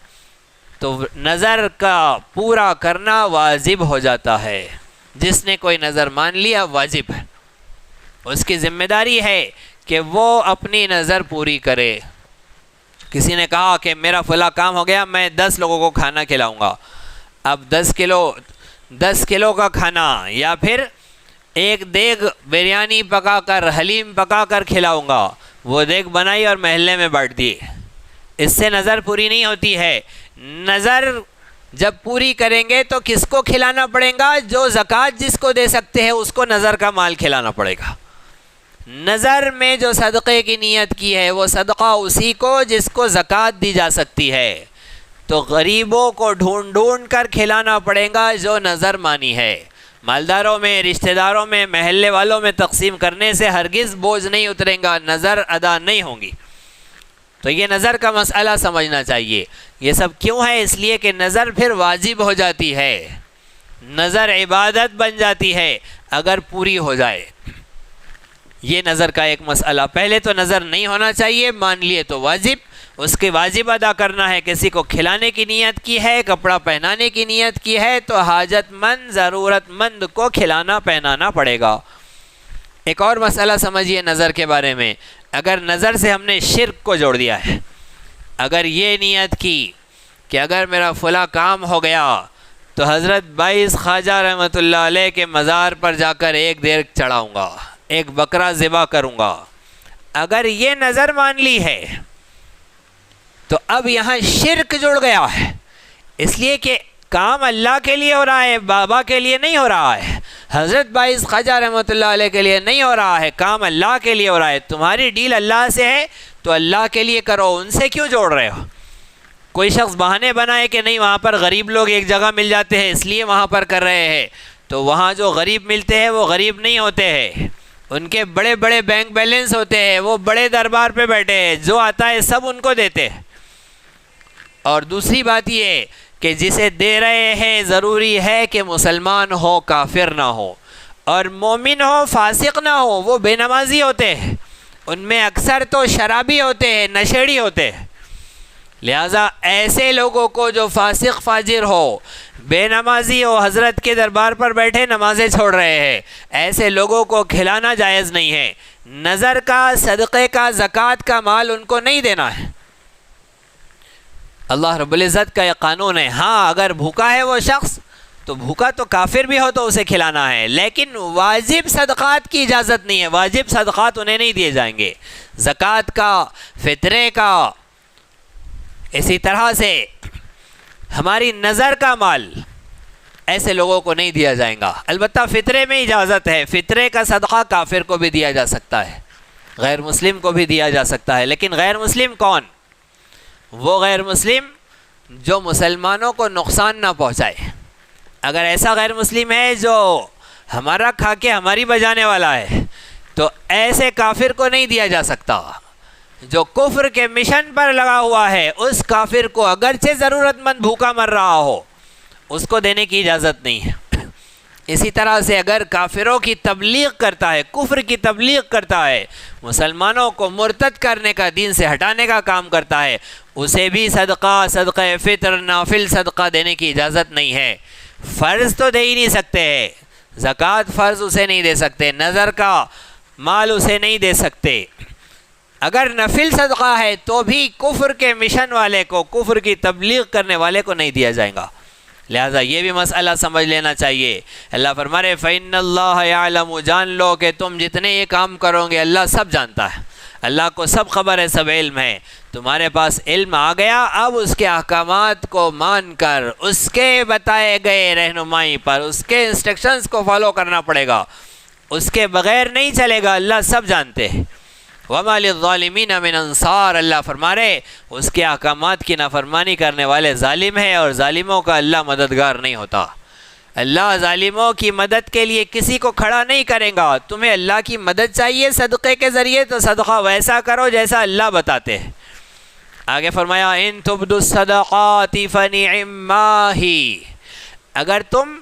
تو نظر کا پورا کرنا واجب ہو جاتا ہے. جس نے کوئی نظر مان لیا واجب ہے, اس کی ذمہ داری ہے کہ وہ اپنی نظر پوری کرے. کسی نے کہا کہ میرا فلاں کام ہو گیا, میں 10 لوگوں کو کھانا کھلاؤں گا. اب 10 کلو کا کھانا یا پھر ایک دیگ بریانی پکا کر, حلیم پکا کر کھلاؤں گا. وہ دیگ بنائی اور محلے میں بانٹ دی. اس سے نظر پوری نہیں ہوتی ہے. نظر جب پوری کریں گے تو کس کو کھلانا پڑے گا؟ جو زکوٰۃ جس کو دے سکتے ہیں اس کو نظر کا مال کھلانا پڑے گا. نظر میں جو صدقے کی نیت کی ہے وہ صدقہ اسی کو جس کو زکوٰۃ دی جا سکتی ہے. تو غریبوں کو ڈھونڈ ڈھونڈ کر کھلانا پڑے گا جو نظر مانی ہے. مالداروں میں, رشتہ داروں میں, محلے والوں میں تقسیم کرنے سے ہرگز بوجھ نہیں اترے گا, نظر ادا نہیں ہوں گی. تو یہ نظر کا مسئلہ سمجھنا چاہیے. یہ سب کیوں ہے؟ اس لیے کہ نظر پھر واجب ہو جاتی ہے, نظر عبادت بن جاتی ہے اگر پوری ہو جائے. یہ نظر کا ایک مسئلہ. پہلے تو نظر نہیں ہونا چاہیے, مان لیے تو واجب, اس کے واجب ادا کرنا ہے. کسی کو کھلانے کی نیت کی ہے, کپڑا پہنانے کی نیت کی ہے تو حاجت مند, ضرورت مند کو کھلانا پہنانا پڑے گا. ایک اور مسئلہ سمجھیے نظر کے بارے میں. اگر نظر سے ہم نے شرک کو جوڑ دیا ہے, اگر یہ نیت کی کہ اگر میرا فلاں کام ہو گیا تو حضرت 22 خواجہ رحمۃ اللہ علیہ کے مزار پر جا کر ایک دیر چڑھاؤں گا, ایک بکرا ذبح کروں گا, اگر یہ نظر مان لی ہے تو اب یہاں شرک جڑ گیا ہے. اس لیے کہ کام اللہ کے لیے ہو رہا ہے, بابا کے لیے نہیں ہو رہا ہے, حضرت 22 خواجہ رحمۃ اللہ علیہ کے لیے نہیں ہو رہا ہے. کام اللہ کے لیے ہو رہا ہے. تمہاری ڈیل اللہ سے ہے تو اللہ کے لیے کرو, ان سے کیوں جوڑ رہے ہو؟ کوئی شخص بہانے بنائے کہ نہیں وہاں پر غریب لوگ ایک جگہ مل جاتے ہیں اس لیے وہاں پر کر رہے ہیں, تو وہاں جو غریب ملتے ہیں وہ غریب نہیں ہوتے ہیں, ان کے بڑے بڑے بینک بیلنس ہوتے ہیں, وہ بڑے دربار پہ بیٹھے ہیں, جو آتا ہے سب ان کو دیتے ہیں. اور دوسری بات یہ کہ جسے دے رہے ہیں ضروری ہے کہ مسلمان ہو, کافر نہ ہو, اور مومن ہو, فاسق نہ ہو. وہ بے نمازی ہوتے ہیں, ان میں اکثر تو شرابی ہوتے ہیں, نشیڑی ہوتے ہیں. لہٰذا ایسے لوگوں کو جو فاسق فاجر ہو, بے نمازی ہو, حضرت کے دربار پر بیٹھے نمازیں چھوڑ رہے ہیں, ایسے لوگوں کو کھلانا جائز نہیں ہے. نظر کا, صدقے کا, زکوٰۃ کا مال ان کو نہیں دینا ہے. اللہ رب العزت کا یہ قانون ہے. ہاں اگر بھوکا ہے وہ شخص تو بھوکا تو کافر بھی ہو تو اسے کھلانا ہے, لیکن واجب صدقات کی اجازت نہیں ہے. واجب صدقات انہیں نہیں دیے جائیں گے, زکوٰۃ کا, فطرے کا. اسی طرح سے ہماری نظر کا مال ایسے لوگوں کو نہیں دیا جائے گا. البتہ فطرے میں اجازت ہے, فطرے کا صدقہ کافر کو بھی دیا جا سکتا ہے, غیر مسلم کو بھی دیا جا سکتا ہے. لیکن غیر مسلم کون؟ وہ غیر مسلم جو مسلمانوں کو نقصان نہ پہنچائے. اگر ایسا غیر مسلم ہے جو ہمارا کھا کے ہماری بجانے والا ہے تو ایسے کافر کو نہیں دیا جا سکتا. جو کفر کے مشن پر لگا ہوا ہے اس کافر کو اگرچہ ضرورت مند بھوکا مر رہا ہو اس کو دینے کی اجازت نہیں ہے. اسی طرح سے اگر کافروں کی تبلیغ کرتا ہے، کفر کی تبلیغ کرتا ہے، مسلمانوں کو مرتد کرنے کا، دین سے ہٹانے کا کام کرتا ہے، اسے بھی صدقہ فطر نافل صدقہ دینے کی اجازت نہیں ہے۔ فرض تو دے ہی نہیں سکتے ہیں، زکوٰۃ فرض اسے نہیں دے سکتے، نظر کا مال اسے نہیں دے سکتے۔ اگر نفل صدقہ ہے تو بھی کفر کے مشن والے کو، کفر کی تبلیغ کرنے والے کو نہیں دیا جائے گا۔ لہٰذا یہ بھی مسئلہ سمجھ لینا چاہیے۔ اللہ فرما رہے فَإِنَّ اللَّهَ يَعْلَمُ، جان لو کہ تم جتنے یہ کام کرو گے اللہ سب جانتا ہے، اللہ کو سب خبر ہے، سب علم ہے۔ تمہارے پاس علم آ گیا، اب اس کے احکامات کو مان کر، اس کے بتائے گئے رہنمائی پر، اس کے انسٹرکشنز کو فالو کرنا پڑے گا، اس کے بغیر نہیں چلے گا، اللہ سب جانتے ہیں۔ وَمَا لِلظَّالِمِينَ مِنْ أَنصَارٍ، اللہ فرما رہے اس کے احکامات کی نافرمانی کرنے والے ظالم ہیں، اور ظالموں کا اللہ مددگار نہیں ہوتا۔ اللہ ظالموں کی مدد کے لیے کسی کو کھڑا نہیں کرے گا۔ تمہیں اللہ کی مدد چاہیے صدقے کے ذریعے تو صدقہ ویسا کرو جیسا اللہ بتاتے ہیں۔ آگے فرمایا إِن تُبْدُوا الصَّدَقَاتِ فَنِعِمَّا هِيَ، اگر تم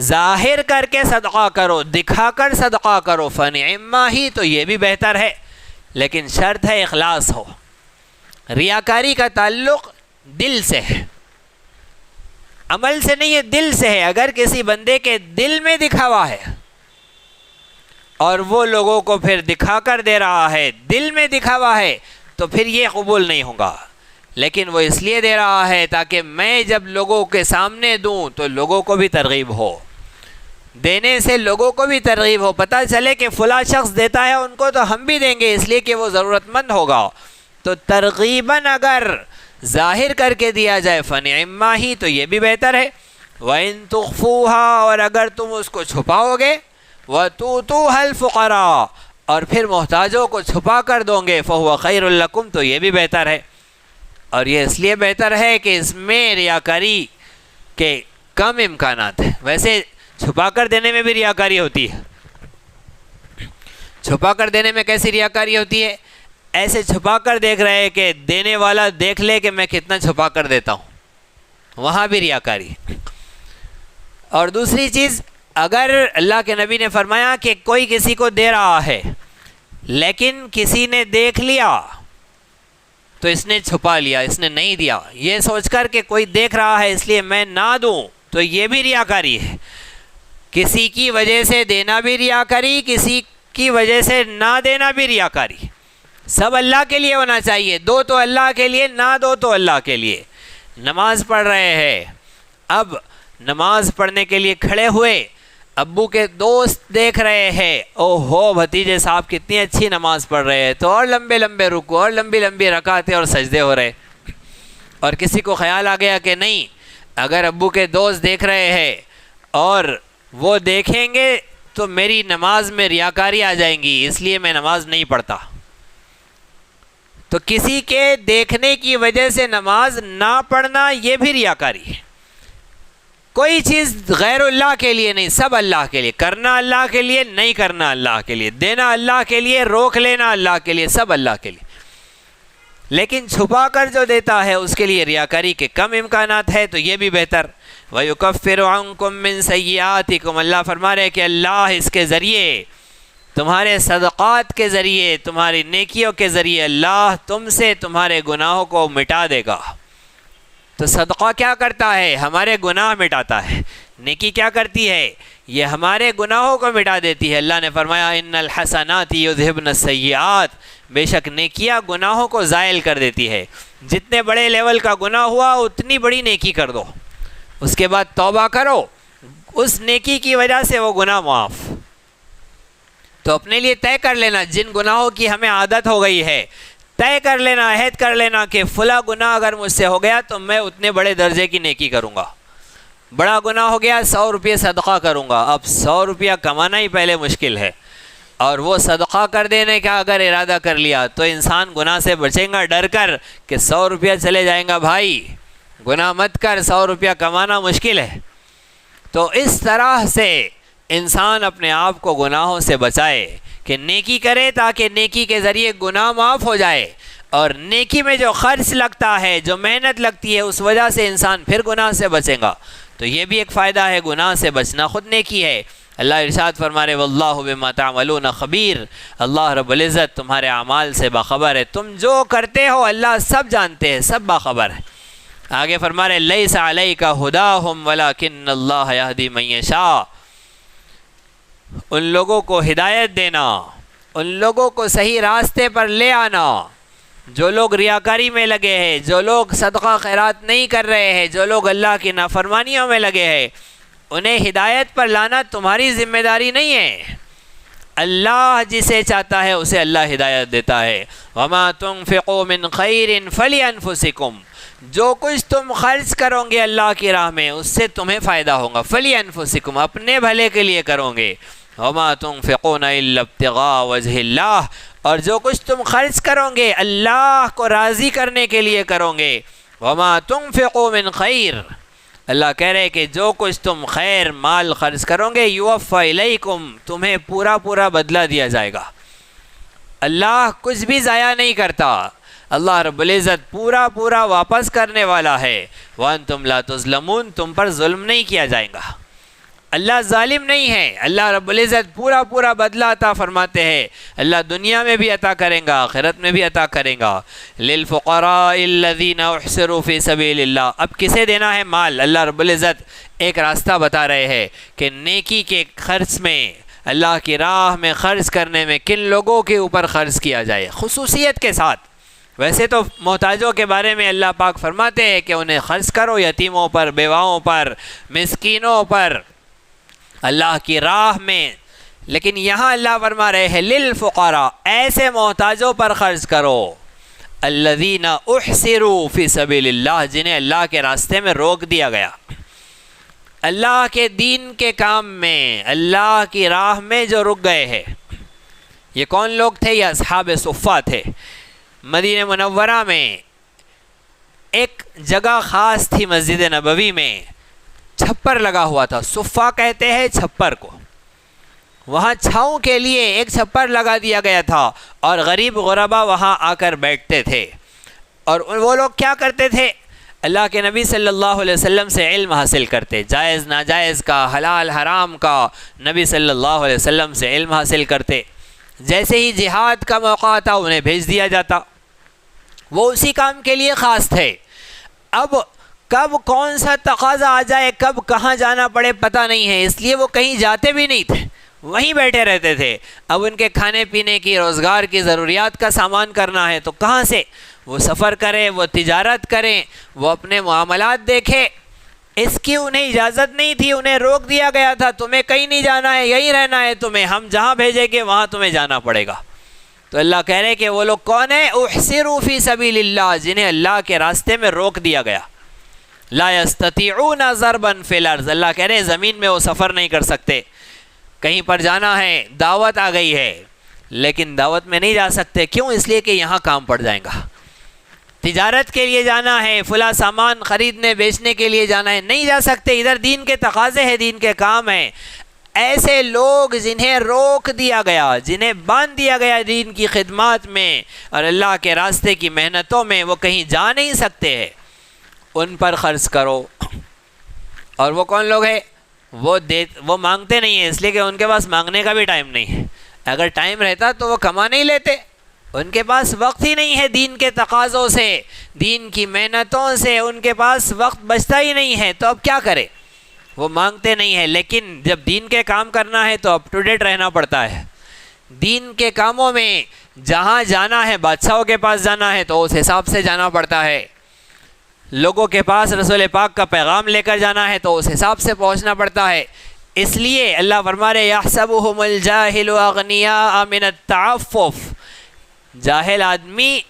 ظاہر کر کے صدقہ کرو، دکھا کر صدقہ کرو، فَنِعِمَّا هِيَ، تو یہ بھی بہتر ہے، لیکن شرط ہے اخلاص ہو۔ ریاکاری کا تعلق دل سے ہے، عمل سے نہیں ہے، دل سے ہے۔ اگر کسی بندے کے دل میں دکھاوا ہے اور وہ لوگوں کو پھر دکھا کر دے رہا ہے، دل میں دکھاوا ہے، تو پھر یہ قبول نہیں ہوگا۔ لیکن وہ اس لیے دے رہا ہے تاکہ میں جب لوگوں کے سامنے دوں تو لوگوں کو بھی ترغیب ہو، دینے سے لوگوں کو بھی ترغیب ہو، پتہ چلے کہ فلاں شخص دیتا ہے ان کو تو ہم بھی دیں گے، اس لیے کہ وہ ضرورت مند ہوگا۔ تو ترغیباً اگر ظاہر کر کے دیا جائے فَنِعِمَّا ہی، تو یہ بھی بہتر ہے۔ وَإِن تُخْفُوهَا، اور اگر تم اس کو چھپاؤ گے، وَتُؤْتُوهَا الْفُقَرَاءَ، اور پھر محتاجوں کو چھپا کر دو گے، فَهُوَ خَيْرٌ لَكُمْ، تو یہ بھی بہتر ہے۔ اور یہ اس لیے بہتر ہے کہ اس میں ریاکاری کے کم امکانات ہیں۔ ویسے چھپا کر دینے میں بھی ریاکاری ہوتی ہے۔ چھپا کر دینے میں کیسی ریاکاری ہوتی ہے؟ ایسے چھپا کر دیکھ رہے کہ دینے والا دیکھ لے کہ میں کتنا چھپا کر دیتا ہوں، وہاں بھی ریاکاری۔ اور دوسری چیز، اگر اللہ کے نبی نے فرمایا کہ کوئی کسی کو دے رہا ہے لیکن کسی نے دیکھ لیا تو اس نے چھپا لیا، اس نے نہیں دیا، یہ سوچ کر کہ کوئی دیکھ رہا ہے اس لیے میں نہ دوں، تو یہ بھی ریاکاری ہے۔ کسی کی وجہ سے دینا بھی ریاکاری، کسی کی وجہ سے نہ دینا بھی ریاکاری۔ سب اللہ کے لیے ہونا چاہیے، دو تو اللہ کے لیے، نہ دو تو اللہ کے لیے۔ نماز پڑھ رہے ہیں، اب نماز پڑھنے کے لیے کھڑے ہوئے، ابو کے دوست دیکھ رہے ہیں، او ہو بھتیجے صاحب کتنی اچھی نماز پڑھ رہے ہیں، تو اور لمبے لمبے رکوع اور لمبی لمبی رکعتیں اور سجدے ہو رہے۔ اور کسی کو خیال آ گیا کہ نہیں، اگر ابو کے دوست دیکھ رہے ہیں اور وہ دیکھیں گے تو میری نماز میں ریاکاری آ جائیں گی، اس لیے میں نماز نہیں پڑھتا۔ تو کسی کے دیکھنے کی وجہ سے نماز نہ پڑھنا یہ بھی ریاکاری ہے۔ کوئی چیز غیر اللہ کے لیے نہیں، سب اللہ کے لیے، کرنا اللہ کے لیے، نہیں کرنا اللہ کے لیے، دینا اللہ کے لیے، روک لینا اللہ کے لیے، سب اللہ کے لیے۔ لیکن چھپا کر جو دیتا ہے اس کے لیے ریاکاری کے کم امکانات ہے، تو یہ بھی بہتر۔ وَيُكَفِّرُ عَنْكُم مِّن سَيِّئَاتِكُمْ، اللہ فرما رہے کہ اللہ اس کے ذریعے، تمہارے صدقات کے ذریعے، تمہاری نیکیوں کے ذریعے اللہ تم سے تمہارے گناہوں کو مٹا دے گا۔ تو صدقہ کیا کرتا ہے؟ ہمارے گناہ مٹاتا ہے۔ نیکی کیا کرتی ہے؟ یہ ہمارے گناہوں کو مٹا دیتی ہے۔ اللہ نے فرمایا ان الحسنات یذہبن السیئات، بے شک نیکیاں گناہوں کو زائل کر دیتی ہے۔ جتنے بڑے لیول کا گناہ ہوا اتنی بڑی نیکی کر دو، اس کے بعد توبہ کرو، اس نیکی کی وجہ سے وہ گناہ معاف۔ تو اپنے لیے طے کر لینا، جن گناہوں کی ہمیں عادت ہو گئی ہے، طے کر لینا، عہد کر لینا کہ فلاں گناہ اگر مجھ سے ہو گیا تو میں اتنے بڑے درجے کی نیکی کروں گا۔ بڑا گناہ ہو گیا، 100 روپے صدقہ کروں گا۔ اب 100 روپیہ کمانا ہی پہلے مشکل ہے، اور وہ صدقہ کر دینے کا اگر ارادہ کر لیا تو انسان گناہ سے بچیں گا ڈر کر کہ 100 روپیہ چلے جائیں گا۔ بھائی گناہ مت کر، 100 روپیہ کمانا مشکل ہے۔ تو اس طرح سے انسان اپنے آپ کو گناہوں سے بچائے کہ نیکی کرے تاکہ نیکی کے ذریعے گناہ معاف ہو جائے، اور نیکی میں جو خرچ لگتا ہے، جو محنت لگتی ہے، اس وجہ سے انسان پھر گناہ سے بچے گا۔ تو یہ بھی ایک فائدہ ہے، گناہ سے بچنا خود نیکی ہے۔ اللہ ارشاد فرما رہے واللہ بما تعملون خبیر، اللہ رب العزت تمہارے اعمال سے باخبر ہے، تم جو کرتے ہو اللہ سب جانتے ہیں، سب باخبر ہے۔ آگے فرما رہے لیس علیک ھداھم ولکن اللہ یہدی من یشاء، ان لوگوں کو ہدایت دینا، ان لوگوں کو صحیح راستے پر لے آنا جو لوگ ریاکاری میں لگے ہیں، جو لوگ صدقہ خیرات نہیں کر رہے ہیں، جو لوگ اللہ کی نافرمانیوں میں لگے ہیں، انہیں ہدایت پر لانا تمہاری ذمہ داری نہیں ہے، اللہ جسے چاہتا ہے اسے اللہ ہدایت دیتا ہے۔ وما تنفقوا من خیر فلانفسکم، جو کچھ تم خرچ کرو گے اللہ کی راہ میں اس سے تمہیں فائدہ ہوگا، فلانفسکم، اپنے بھلے کے لیے کرو گے۔ وما تنفقون الا ابتغاء وجہ اللہ، اور جو کچھ تم خرچ کرو گے اللہ کو راضی کرنے کے لیے کرو گے۔ وما تنفقوا من خیر، اللہ کہہ رہے کہ جو کچھ تم خیر مال خرچ کرو گے یوفی الیکم، تمہیں پورا پورا بدلہ دیا جائے گا۔ اللہ کچھ بھی ضائع نہیں کرتا، اللہ رب العزت پورا پورا واپس کرنے والا ہے۔ وانتم لا تظلمون، تم پر ظلم نہیں کیا جائے گا، اللہ ظالم نہیں ہے، اللہ رب العزت پورا پورا بدلہ عطا فرماتے ہیں، اللہ دنیا میں بھی عطا کریں گا آخرت میں بھی عطا کریں گا۔ للفقراء الذین احصروا فی سبیل اللہ، اب کسے دینا ہے مال؟ اللہ رب العزت ایک راستہ بتا رہے ہیں کہ نیکی کے خرچ میں، اللہ کی راہ میں خرچ کرنے میں کن لوگوں کے اوپر خرچ کیا جائے خصوصیت کے ساتھ۔ ویسے تو محتاجوں کے بارے میں اللہ پاک فرماتے ہیں کہ انہیں خرچ کرو، یتیموں پر، بیواؤں پر، مسکینوں پر، اللہ کی راہ میں، لیکن یہاں اللہ فرما رہے ہیں للفقراء، ایسے محتاجوں پر خرچ کرو الذین احصروا فی سبیل اللہ، جنہیں اللہ کے راستے میں روک دیا گیا، اللہ کے دین کے کام میں، اللہ کی راہ میں جو رک گئے ہیں۔ یہ کون لوگ تھے؟ یہ اصحاب صفہ تھے۔ مدینہ منورہ میں ایک جگہ خاص تھی، مسجد نبوی میں چھپر لگا ہوا تھا، صفہ کہتے ہیں چھپر کو، وہاں چھاؤں کے لیے ایک چھپر لگا دیا گیا تھا، اور غریب غربا وہاں آ کر بیٹھتے تھے۔ اور وہ لوگ کیا کرتے تھے؟ اللہ کے نبی صلی اللہ علیہ وسلم سے علم حاصل کرتے، جائز ناجائز کا، حلال حرام کا، نبی صلی اللہ علیہ وسلم سے علم حاصل کرتے۔ جیسے ہی جہاد کا موقع آتا انہیں بھیج دیا جاتا، وہ اسی کام کے لیے خاص تھے۔ اب کب کون سا تقاضا آ جائے، کب کہاں جانا پڑے پتہ نہیں ہے، اس لیے وہ کہیں جاتے بھی نہیں تھے، وہیں بیٹھے رہتے تھے۔ اب ان کے کھانے پینے کی، روزگار کی ضروریات کا سامان کرنا ہے تو کہاں سے وہ سفر کریں، وہ تجارت کریں، وہ اپنے معاملات دیکھیں، اس کی انہیں اجازت نہیں تھی، انہیں روک دیا گیا تھا، تمہیں کہیں نہیں جانا ہے، یہیں رہنا ہے تمہیں، ہم جہاں بھیجیں گے وہاں تمہیں جانا پڑے گا۔ تو اللہ کہہ رہے کہ وہ لوگ کون ہیں؟ احصروا فی سبیل اللہ، جنہیں اللہ کے راستے میں روک دیا گیا۔ لا یستطیعون ضربا فی الارض، اللہ کہہ رہے زمین میں وہ سفر نہیں کر سکتے، کہیں پر جانا ہے، دعوت آ گئی ہے لیکن دعوت میں نہیں جا سکتے، کیوں؟ اس لیے کہ یہاں کام پڑ جائے گا۔ تجارت کے لیے جانا ہے، فلاں سامان خریدنے بیچنے کے لیے جانا ہے، نہیں جا سکتے، ادھر دین کے تقاضے ہیں، دین کے کام ہیں۔ ایسے لوگ جنہیں روک دیا گیا، جنہیں باندھ دیا گیا دین کی خدمات میں اور اللہ کے راستے کی محنتوں میں، وہ کہیں جا نہیں سکتے ہیں، ان پر خرچ کرو۔ اور وہ کون لوگ ہیں؟ وہ مانگتے نہیں ہیں، اس لیے کہ ان کے پاس مانگنے کا بھی ٹائم نہیں ہے، اگر ٹائم رہتا تو وہ کما نہیں لیتے، ان کے پاس وقت ہی نہیں ہے، دین کے تقاضوں سے، دین کی محنتوں سے ان کے پاس وقت بچتا ہی نہیں ہے، تو اب کیا کرے؟ وہ مانگتے نہیں ہیں، لیکن جب دین کے کام کرنا ہے تو اپ ٹو ڈیٹ رہنا پڑتا ہے۔ دین کے کاموں میں جہاں جانا ہے، بادشاہوں کے پاس جانا ہے تو اس حساب سے جانا پڑتا ہے، لوگوں کے پاس رسول پاک کا پیغام لے کر جانا ہے تو اس حساب سے پہنچنا پڑتا ہے۔ اس لیے اللہ فرما رہے یحسبهم الجاہل اغنیاء من التعفف، جاہل آدمی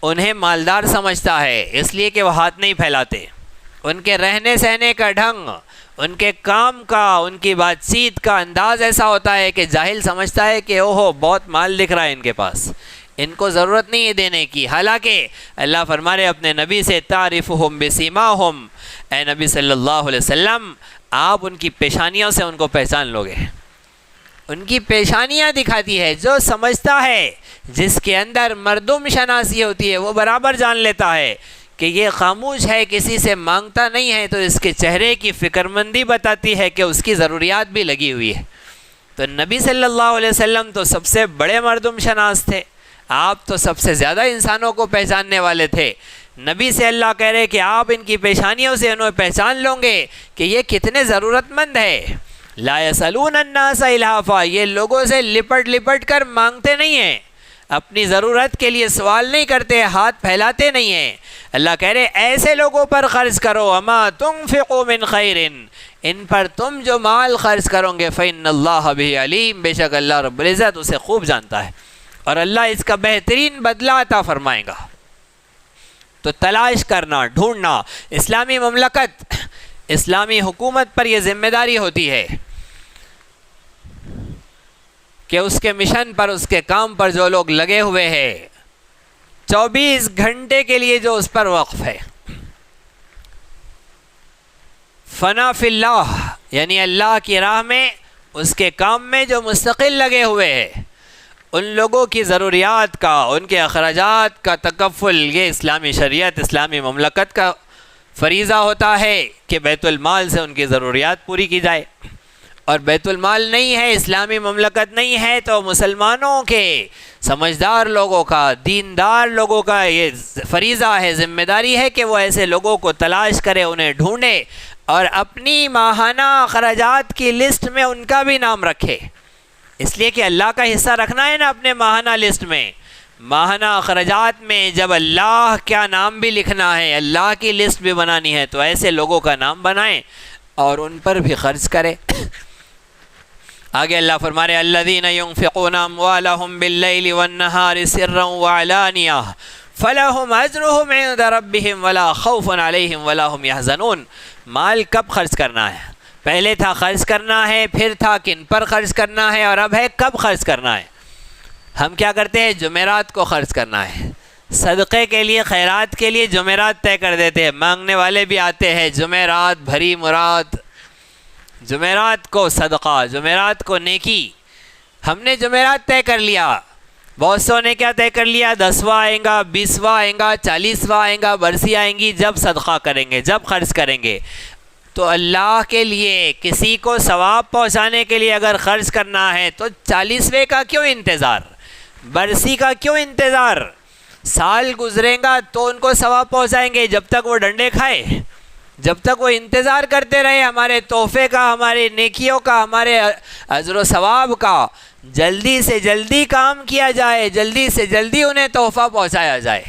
انہیں مالدار سمجھتا ہے اس لیے کہ وہ ہاتھ نہیں پھیلاتے، ان کے رہنے سہنے کا ڈھنگ، ان کے کام کا، ان کی بات چیت کا انداز ایسا ہوتا ہے کہ جاہل سمجھتا ہے کہ اوہو بہت مال دکھ رہا ہے ان کے پاس، ان کو ضرورت نہیں ہے دینے کی، حالانکہ اللہ فرما رہے اپنے نبی سے تعرفہم بسیماہم، اے نبی صلی اللہ علیہ وسلم آپ ان کی پیشانیوں سے ان کو پہچان لوگے، ان کی پیشانیاں دکھاتی ہے، جو سمجھتا ہے، جس کے اندر مردم شناسی ہوتی ہے وہ برابر جان لیتا ہے کہ یہ خاموش ہے، کسی سے مانگتا نہیں ہے، تو اس کے چہرے کی فکر مندی بتاتی ہے کہ اس کی ضروریات بھی لگی ہوئی ہے۔ تو نبی صلی اللہ علیہ وسلم تو سب سے بڑے مردم شناس تھے، آپ تو سب سے زیادہ انسانوں کو پہچاننے والے تھے۔ نبی سے اللہ کہہ رہے کہ آپ ان کی پیشانیوں سے انہیں پہچان لوں گے کہ یہ کتنے ضرورت مند ہے۔ لا یسألون الناس الحافا، یہ لوگوں سے لپٹ لپٹ کر مانگتے نہیں ہیں، اپنی ضرورت کے لیے سوال نہیں کرتے، ہاتھ پھیلاتے نہیں ہیں۔ اللہ کہہ رہے ایسے لوگوں پر خرچ کرو، اما تنفقوا من خیر، ان پر تم جو مال خرچ کرو گے فإن اللہ بہ علیم، بے شک اللہ رب العزت اسے خوب جانتا ہے اور اللہ اس کا بہترین بدلہ عطا فرمائے گا۔ تو تلاش کرنا، ڈھونڈنا، اسلامی مملکت، اسلامی حکومت پر یہ ذمہ داری ہوتی ہے کہ اس کے مشن پر، اس کے کام پر جو لوگ لگے ہوئے ہیں 24 گھنٹے کے لیے جو اس پر وقف ہے، فنا فی اللہ یعنی اللہ کی راہ میں، اس کے کام میں جو مستقل لگے ہوئے ہیں، ان لوگوں کی ضروریات کا، ان کے اخراجات کا تکفل، یہ اسلامی شریعت، اسلامی مملکت کا فریضہ ہوتا ہے کہ بیت المال سے ان کی ضروریات پوری کی جائے۔ اور بیت المال نہیں ہے، اسلامی مملکت نہیں ہے، تو مسلمانوں کے، سمجھدار لوگوں کا، دیندار لوگوں کا یہ فریضہ ہے، ذمہ داری ہے کہ وہ ایسے لوگوں کو تلاش کرے، انہیں ڈھونڈے اور اپنی ماہانہ اخراجات کی لسٹ میں ان کا بھی نام رکھے، اس لیے کہ اللہ کا حصہ رکھنا ہے نا اپنے ماہانہ لسٹ میں، ماہانہ اخراجات میں جب اللہ کا نام بھی لکھنا ہے، اللہ کی لسٹ بھی بنانی ہے، تو ایسے لوگوں کا نام بنائیں اور ان پر بھی خرچ کرے۔ آگے اللہ فرما رہے الذین ينفقون اموالهم باللیل والنہار سرا وعلانیہ فلہم اجرہم عند ربہم ولا خوف علیہم ولا هم يحزنون۔ مال کب خرچ کرنا ہے؟ پہلے تھا خرچ کرنا ہے، پھر تھا کن پر خرچ کرنا ہے، اور اب ہے کب خرچ کرنا ہے۔ ہم کیا کرتے ہیں؟ جمعرات کو خرچ کرنا ہے، صدقے کے لیے، خیرات کے لیے جمعرات طے کر دیتے ہیں، مانگنے والے بھی آتے ہیں، جمعرات بھری مراد، جمعرات کو صدقہ، جمعرات کو نیکی، ہم نے جمعرات طے کر لیا۔ بہت سو نے کیا طے کر لیا؟ 10واں آئیں گا، 20واں آئیں گا، 40واں آئیں گا، برسی آئیں گی، جب صدقہ کریں گے، جب خرچ کریں گے۔ تو اللہ کے لیے کسی کو ثواب پہنچانے کے لیے اگر خرچ کرنا ہے تو 40ویں کا کیوں انتظار، برسی کا کیوں انتظار؟ سال گزرے گا تو ان کو ثواب پہنچائیں گے، جب تک وہ ڈنڈے کھائے، جب تک وہ انتظار کرتے رہے ہمارے تحفے کا، ہمارے نیکیوں کا، ہمارے اجر و ثواب کا، جلدی سے جلدی کام کیا جائے، جلدی سے جلدی انہیں تحفہ پہنچایا جائے۔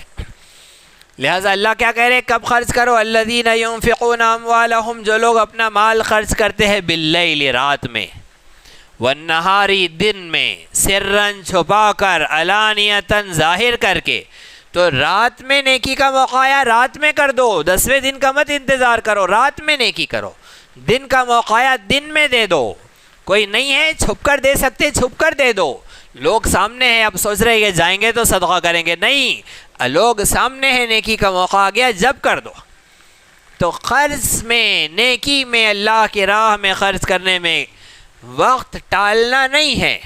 لہٰذا اللہ کیا کہہ رہے؟ کب خرچ کرو؟ الذین ينفقون اموالہم، جو لوگ اپنا مال خرچ کرتے ہیں، باللیل رات میں، والنہاری دن میں، سرن چھپا کر، علانیتاً ظاہر کر کے۔ تو رات میں نیکی کا موقع آیا، رات میں کر دو، 10ویں دن کا مت انتظار کرو، رات میں نیکی کرو۔ دن کا موقع آیا، دن میں دے دو، کوئی نہیں ہے چھپ کر دے سکتے، چھپ کر دے دو۔ لوگ سامنے ہیں، اب سوچ رہے کہ جائیں گے تو صدقہ کریں گے، نہیں، لوگ سامنے ہیں، نیکی کا موقع آ گیا، جب کر دو۔ تو خرچ میں، نیکی میں، اللہ کی راہ میں خرچ کرنے میں وقت ٹالنا نہیں ہے،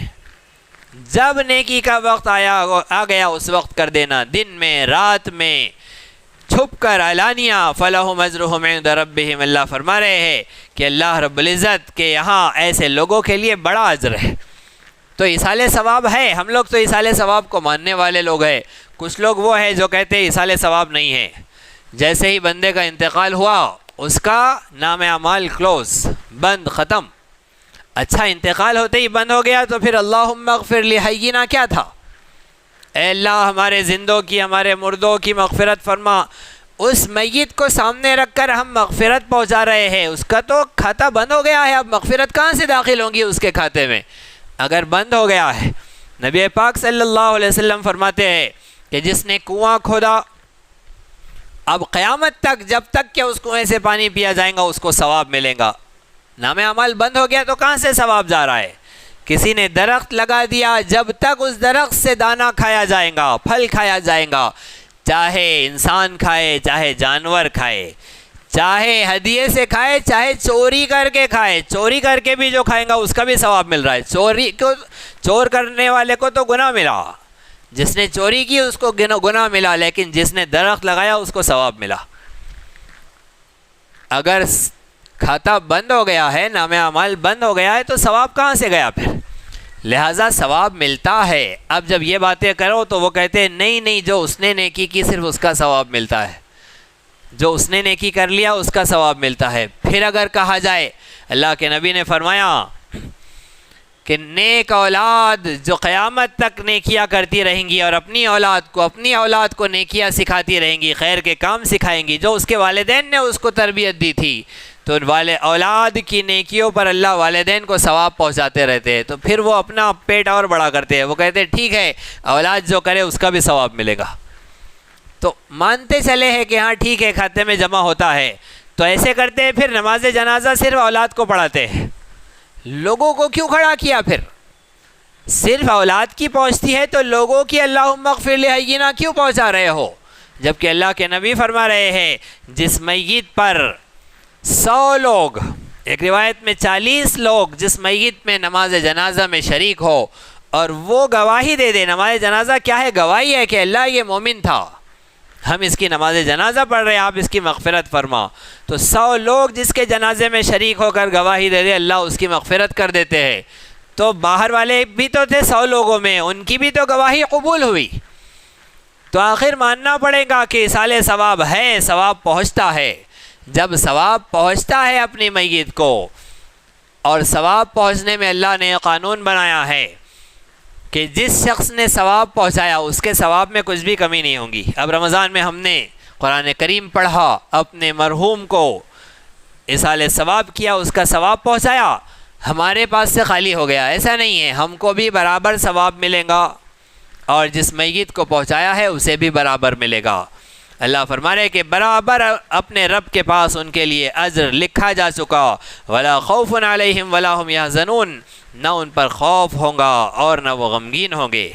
جب نیکی کا وقت آ گیا اس وقت کر دینا، دن میں، رات میں، چھپ کر، علانیہ۔ فلہم اجرہم عند ربہم، اللہ فرما رہے ہیں کہ اللہ رب العزت کے یہاں ایسے لوگوں کے لیے بڑا اجر ہے۔ تو ایصال ثواب ہے، ہم لوگ تو ایصال ثواب کو ماننے والے لوگ ہیں، کچھ لوگ وہ ہیں جو کہتے ہیں ایصال ثواب نہیں ہے، جیسے ہی بندے کا انتقال ہوا اس کا نام اعمال کلوز، بند، ختم۔ اچھا، انتقال ہوتے ہی بند ہو گیا تو پھر اللہم اغفر لحینا کیا تھا؟ اے اللہ ہمارے زندوں کی، ہمارے مردوں کی مغفرت فرما۔ اس میت کو سامنے رکھ کر ہم مغفرت پہنچا رہے ہیں، اس کا تو کھاتا بند ہو گیا ہے، اب مغفرت کہاں سے داخل ہوں گی اس کے کھاتے میں اگر بند ہو گیا ہے؟ نبی پاک صلی اللہ علیہ وسلم فرماتے ہیں کہ جس نے کنواں کھودا، اب قیامت تک جب تک کہ اس کنویں سے پانی پیا جائے گا اس کو ثواب ملے گا۔ نام اعمال بند ہو گیا تو کہاں سے ثواب جا رہا ہے؟ کسی نے درخت لگا دیا، جب تک اس درخت سے دانہ کھایا جائے گا، پھل کھایا جائے گا، چاہے انسان کھائے، چاہے جانور کھائے، چاہے ہدیے سے کھائے، چاہے چوری کر کے کھائے، چوری کر کے بھی جو کھائے گا اس کا بھی ثواب مل رہا ہے، چور کرنے والے کو تو گناہ ملا، جس نے چوری کی اس کو گناہ ملا، لیکن جس نے درخت لگایا اس کو ثواب ملا۔ اگر کھاتا بند ہو گیا ہے، نام اعمال بند ہو گیا ہے، تو ثواب کہاں سے گیا پھر؟ لہٰذا ثواب ملتا ہے۔ اب جب یہ باتیں کرو تو وہ کہتے ہیں نہیں جو اس نے نیکی کی صرف اس کا ثواب ملتا ہے، جو اس نے نیکی کر لیا اس کا ثواب ملتا ہے۔ پھر اگر کہا جائے، اللہ کے نبی نے فرمایا کہ نیک اولاد جو قیامت تک نیکیاں کرتی رہیں گی اور اپنی اولاد کو نیکیاں سکھاتی رہیں گی، خیر کے کام سکھائیں گی، جو اس کے والدین نے اس کو تربیت دی تھی، تو اولاد کی نیکیوں پر اللہ والدین کو ثواب پہنچاتے رہتے ہیں، تو پھر وہ اپنا پیٹ اور بڑا کرتے ہیں، وہ کہتے ہیں ٹھیک ہے اولاد جو کرے اس کا بھی ثواب ملے گا۔ تو مانتے چلے ہیں کہ ہاں ٹھیک ہے کھاتے میں جمع ہوتا ہے، تو ایسے کرتے ہیں پھر نماز جنازہ صرف اولاد کو پڑھاتے ہیں۔ لوگوں کو کیوں کھڑا کیا؟ پھر صرف اولاد کی پہنچتی ہے تو لوگوں کی اللہم اغفر لحینا کیوں پہنچا رہے ہو؟ جبکہ اللہ کے نبی فرما رہے ہیں جس میت پر 100 لوگ، ایک روایت میں 40 لوگ جس میت میں نماز جنازہ میں شریک ہو اور وہ گواہی دے دے، نماز جنازہ کیا ہے؟ گواہی ہے کہ اللہ یہ مومن تھا، ہم اس کی نماز جنازہ پڑھ رہے ہیں، آپ اس کی مغفرت فرما، تو 100 لوگ جس کے جنازے میں شریک ہو کر گواہی دے دے، اللہ اس کی مغفرت کر دیتے ہیں۔ تو باہر والے بھی تو تھے 100 لوگوں میں، ان کی بھی تو گواہی قبول ہوئی، تو آخر ماننا پڑے گا کہ اصالِ ثواب ہے، ثواب پہنچتا ہے۔ جب ثواب پہنچتا ہے اپنی میت کو، اور ثواب پہنچنے میں اللہ نے قانون بنایا ہے کہ جس شخص نے ثواب پہنچایا اس کے ثواب میں کچھ بھی کمی نہیں ہوگی۔ اب رمضان میں ہم نے قرآن کریم پڑھا، اپنے مرحوم کو ایصال ثواب کیا، اس کا ثواب پہنچایا، ہمارے پاس سے خالی ہو گیا، ایسا نہیں ہے، ہم کو بھی برابر ثواب ملے گا اور جس میت کو پہنچایا ہے اسے بھی برابر ملے گا۔ اللہ فرما رہے کہ برابر اپنے رب کے پاس ان کے لیے اجر لکھا جا چکا، ولا خوف علیہم ولا هم یحزنون، نہ ان پر خوف ہوگا اور نہ وہ غمگین ہوں گے۔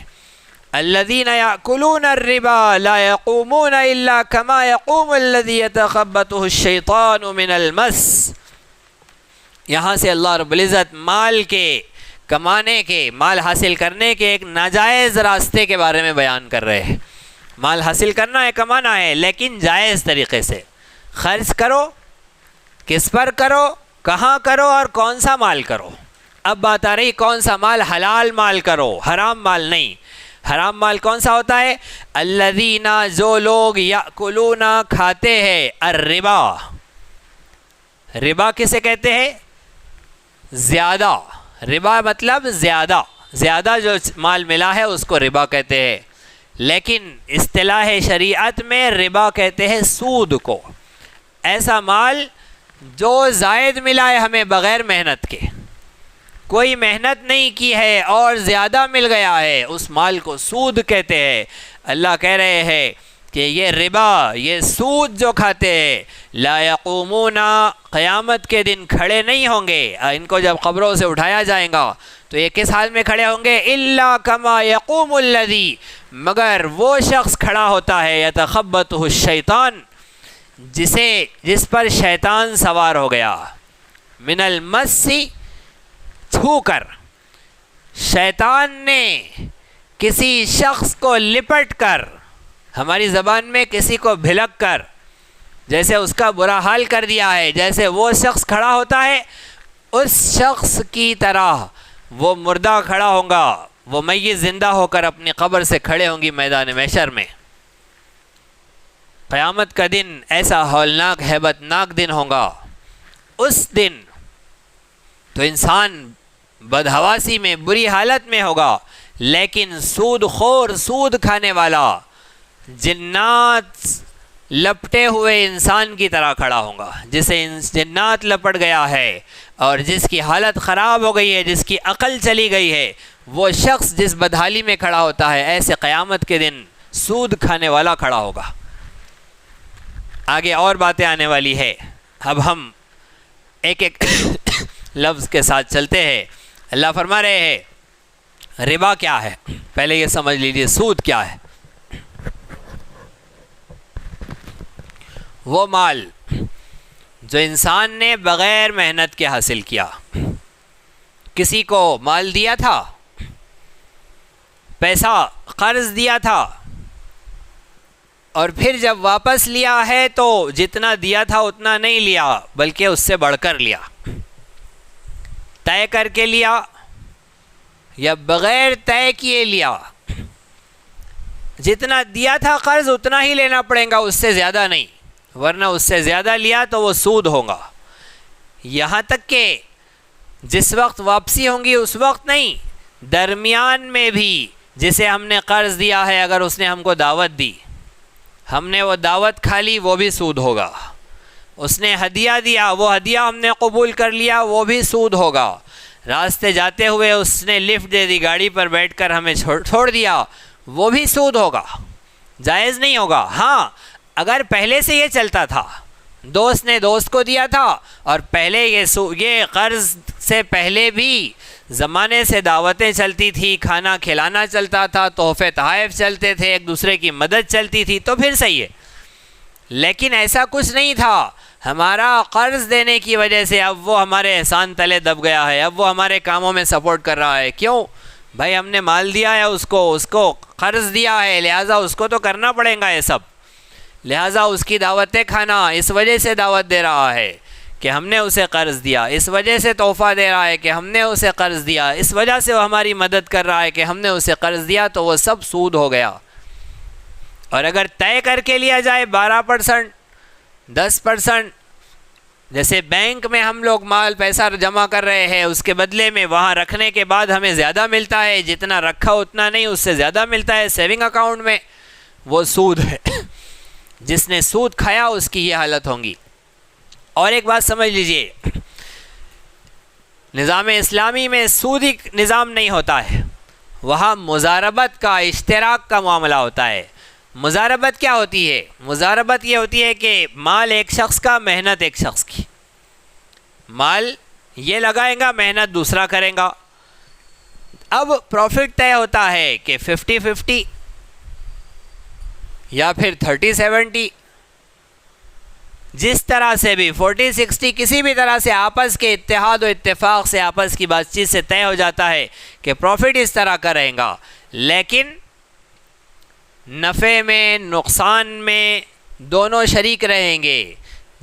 الذین یأکلون الربا لا یقومون الا کما یقوم الذی یتخبطہ الشیطان من المس۔ یہاں سے اللہ رب العزت مال کے کمانے کے، مال حاصل کرنے کے ایک ناجائز راستے کے بارے میں بیان کر رہے ہیں۔ مال حاصل کرنا ہے، کمانا ہے، لیکن جائز طریقے سے خرچ کرو، کس پر کرو، کہاں کرو اور کون سا مال کرو۔ اب بات آ رہی کون سا مال؟ حلال مال کرو، حرام مال نہیں۔ حرام مال کون سا ہوتا ہے؟ الذین، جو لوگ یأکلون کھاتے ہیں، الربا، ربا کسے کہتے ہیں؟ زیادہ، ربا مطلب زیادہ، زیادہ جو مال ملا ہے اس کو ربا کہتے ہیں، لیکن اصطلاح شریعت میں ربا کہتے ہیں سود کو، ایسا مال جو زائد ملا ہے ہمیں بغیر محنت کے، کوئی محنت نہیں کی ہے اور زیادہ مل گیا ہے، اس مال کو سود کہتے ہیں۔ اللہ کہہ رہے ہیں کہ یہ ربا، یہ سود جو کھاتے ہیں، لا یقومون، قیامت کے دن کھڑے نہیں ہوں گے، ان کو جب قبروں سے اٹھایا جائے گا تو یہ کس حال میں کھڑے ہوں گے؟ الا کما یقوم الذی، مگر وہ شخص کھڑا ہوتا ہے یتخبطہ الشیطان، جس پر شیطان سوار ہو گیا، من المس، چھو کر، شیطان نے کسی شخص کو لپٹ کر، ہماری زبان میں کسی کو بھلک کر، جیسے اس کا برا حال کر دیا ہے، جیسے وہ شخص کھڑا ہوتا ہے اس شخص کی طرح وہ مردہ کھڑا ہوگا، وہ میت زندہ ہو کر اپنی قبر سے کھڑے ہوں گی میدان محشر میں۔ قیامت کا دن ایسا ہولناک، ہیبت ناک دن ہوگا، اس دن تو انسان بدحواسی میں، بری حالت میں ہوگا، لیکن سود خور، سود کھانے والا جنات لپٹے ہوئے انسان کی طرح کھڑا ہوگا، جسے جنات لپٹ گیا ہے اور جس کی حالت خراب ہو گئی ہے، جس کی عقل چلی گئی ہے، وہ شخص جس بدحالی میں کھڑا ہوتا ہے، ایسے قیامت کے دن سود کھانے والا کھڑا ہوگا۔ آگے اور باتیں آنے والی ہے، اب ہم ایک ایک لفظ کے ساتھ چلتے ہیں۔ اللہ فرما رہے ہیں ربا کیا ہے، پہلے یہ سمجھ لیجئے سود کیا ہے۔ وہ مال جو انسان نے بغیر محنت کے حاصل کیا، کسی کو مال دیا تھا، پیسہ قرض دیا تھا اور پھر جب واپس لیا ہے تو جتنا دیا تھا اتنا نہیں لیا بلکہ اس سے بڑھ کر لیا، طے کر کے لیا یا بغیر طے کیے لیا، جتنا دیا تھا قرض اتنا ہی لینا پڑے گا، اس سے زیادہ نہیں، ورنہ اس سے زیادہ لیا تو وہ سود ہوگا۔ یہاں تک کہ جس وقت واپسی ہوں گی اس وقت نہیں، درمیان میں بھی جسے ہم نے قرض دیا ہے اگر اس نے ہم کو دعوت دی، ہم نے وہ دعوت کھا لی، وہ بھی سود ہوگا۔ اس نے ہدیہ دیا، وہ ہدیہ ہم نے قبول کر لیا، وہ بھی سود ہوگا۔ راستے جاتے ہوئے اس نے لفٹ دے دی، گاڑی پر بیٹھ کر ہمیں چھوڑ دیا، وہ بھی سود ہوگا، جائز نہیں ہوگا۔ ہاں اگر پہلے سے یہ چلتا تھا، دوست نے دوست کو دیا تھا اور پہلے یہ قرض سے پہلے بھی زمانے سے دعوتیں چلتی تھی، کھانا کھلانا چلتا تھا، تحفے تحائف چلتے تھے، ایک دوسرے کی مدد چلتی تھی تو پھر صحیح ہے، لیکن ایسا کچھ نہیں تھا۔ ہمارا قرض دینے کی وجہ سے اب وہ ہمارے احسان تلے دب گیا ہے، اب وہ ہمارے کاموں میں سپورٹ کر رہا ہے۔ کیوں بھائی؟ ہم نے مال دیا ہے اس کو قرض دیا ہے، لہٰذا اس کو تو کرنا پڑے گا یہ سب، لہٰذا اس کی دعوتیں کھانا، اس وجہ سے دعوت دے رہا ہے کہ ہم نے اسے قرض دیا، اس وجہ سے تحفہ دے رہا ہے کہ ہم نے اسے قرض دیا، اس وجہ سے وہ ہماری مدد کر رہا ہے کہ ہم نے اسے قرض دیا، تو وہ سب سود ہو گیا۔ اور اگر طے کر کے لیا جائے 12%، 10%، جیسے بینک میں ہم لوگ مال پیسہ جمع کر رہے ہیں، اس کے بدلے میں وہاں رکھنے کے بعد ہمیں زیادہ ملتا ہے، جتنا رکھا اتنا نہیں، اس سے زیادہ ملتا ہے سیونگ اکاؤنٹ میں، وہ سود ہے۔ جس نے سود کھایا اس کی یہ حالت ہوگی۔ اور ایک بات سمجھ لیجئے، نظام اسلامی میں سودی نظام نہیں ہوتا ہے، وہاں مضاربت کا، اشتراک کا معاملہ ہوتا ہے۔ مضاربت کیا ہوتی ہے؟ مضاربت یہ ہوتی ہے کہ مال ایک شخص کا، محنت ایک شخص کی، مال یہ لگائے گا، محنت دوسرا کرے گا۔ اب پروفٹ طے ہوتا ہے کہ 50-50 یا پھر 30-70، جس طرح سے بھی 40-60، کسی بھی طرح سے آپس کے اتحاد و اتفاق سے، آپس کی بات چیت سے طے ہو جاتا ہے کہ پروفٹ اس طرح کا رہے گا، لیکن نفع میں، نقصان میں دونوں شریک رہیں گے۔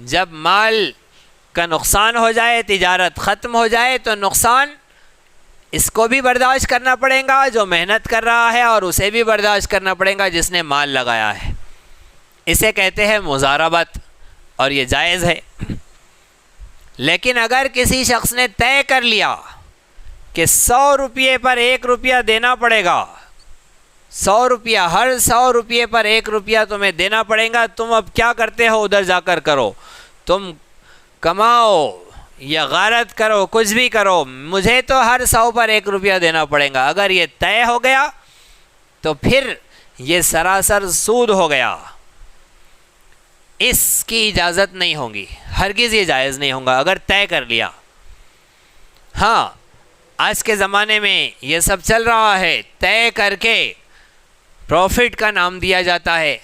جب مال کا نقصان ہو جائے، تجارت ختم ہو جائے، تو نقصان اس کو بھی برداشت کرنا پڑے گا جو محنت کر رہا ہے، اور اسے بھی برداشت کرنا پڑے گا جس نے مال لگایا ہے۔ اسے کہتے ہیں مضاربت، اور یہ جائز ہے۔ لیکن اگر کسی شخص نے طے کر لیا کہ 100 روپیے پر 1 روپیہ دینا پڑے گا، 100 روپیہ، ہر 100 روپیے پر 1 روپیہ تمہیں دینا پڑے گا، تم اب کیا کرتے ہو ادھر جا کر کرو، تم کماؤ یا غارت کرو، کچھ بھی کرو، مجھے تو ہر 100 پر 1 روپیہ دینا پڑے گا۔ اگر یہ طے ہو گیا تو پھر یہ سراسر سود ہو گیا، اس کی اجازت نہیں ہوگی، ہرگز یہ جائز نہیں ہوگا اگر طے کر لیا۔ ہاں آج کے زمانے میں یہ سب چل رہا ہے، طے کر کے پروفٹ کا نام دیا جاتا ہے،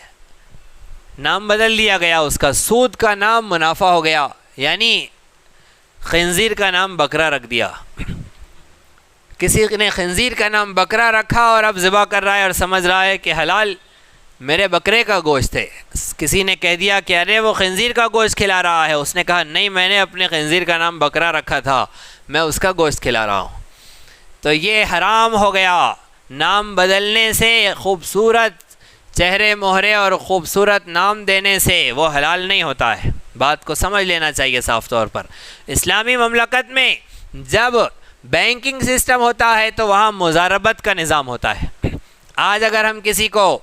نام بدل دیا گیا اس کا، سود کا نام منافع ہو گیا، یعنی خنزیر کا نام بکرا رکھ دیا۔ کسی نے خنزیر کا نام بکرا رکھا اور اب ذبح کر رہا ہے اور سمجھ رہا ہے کہ حلال میرے بکرے کا گوشت ہے۔ کسی نے کہہ دیا کہ ارے وہ خنزیر کا گوشت کھلا رہا ہے، اس نے کہا نہیں، میں نے اپنے خنزیر کا نام بکرا رکھا تھا، میں اس کا گوشت کھلا رہا ہوں۔ تو یہ حرام ہو گیا۔ نام بدلنے سے، خوبصورت چہرے مہرے اور خوبصورت نام دینے سے وہ حلال نہیں ہوتا ہے، بات کو سمجھ لینا چاہیے صاف طور پر۔ اسلامی مملکت میں جب بینکنگ سسٹم ہوتا ہے تو وہاں مضاربت کا نظام ہوتا ہے۔ آج اگر ہم کسی کو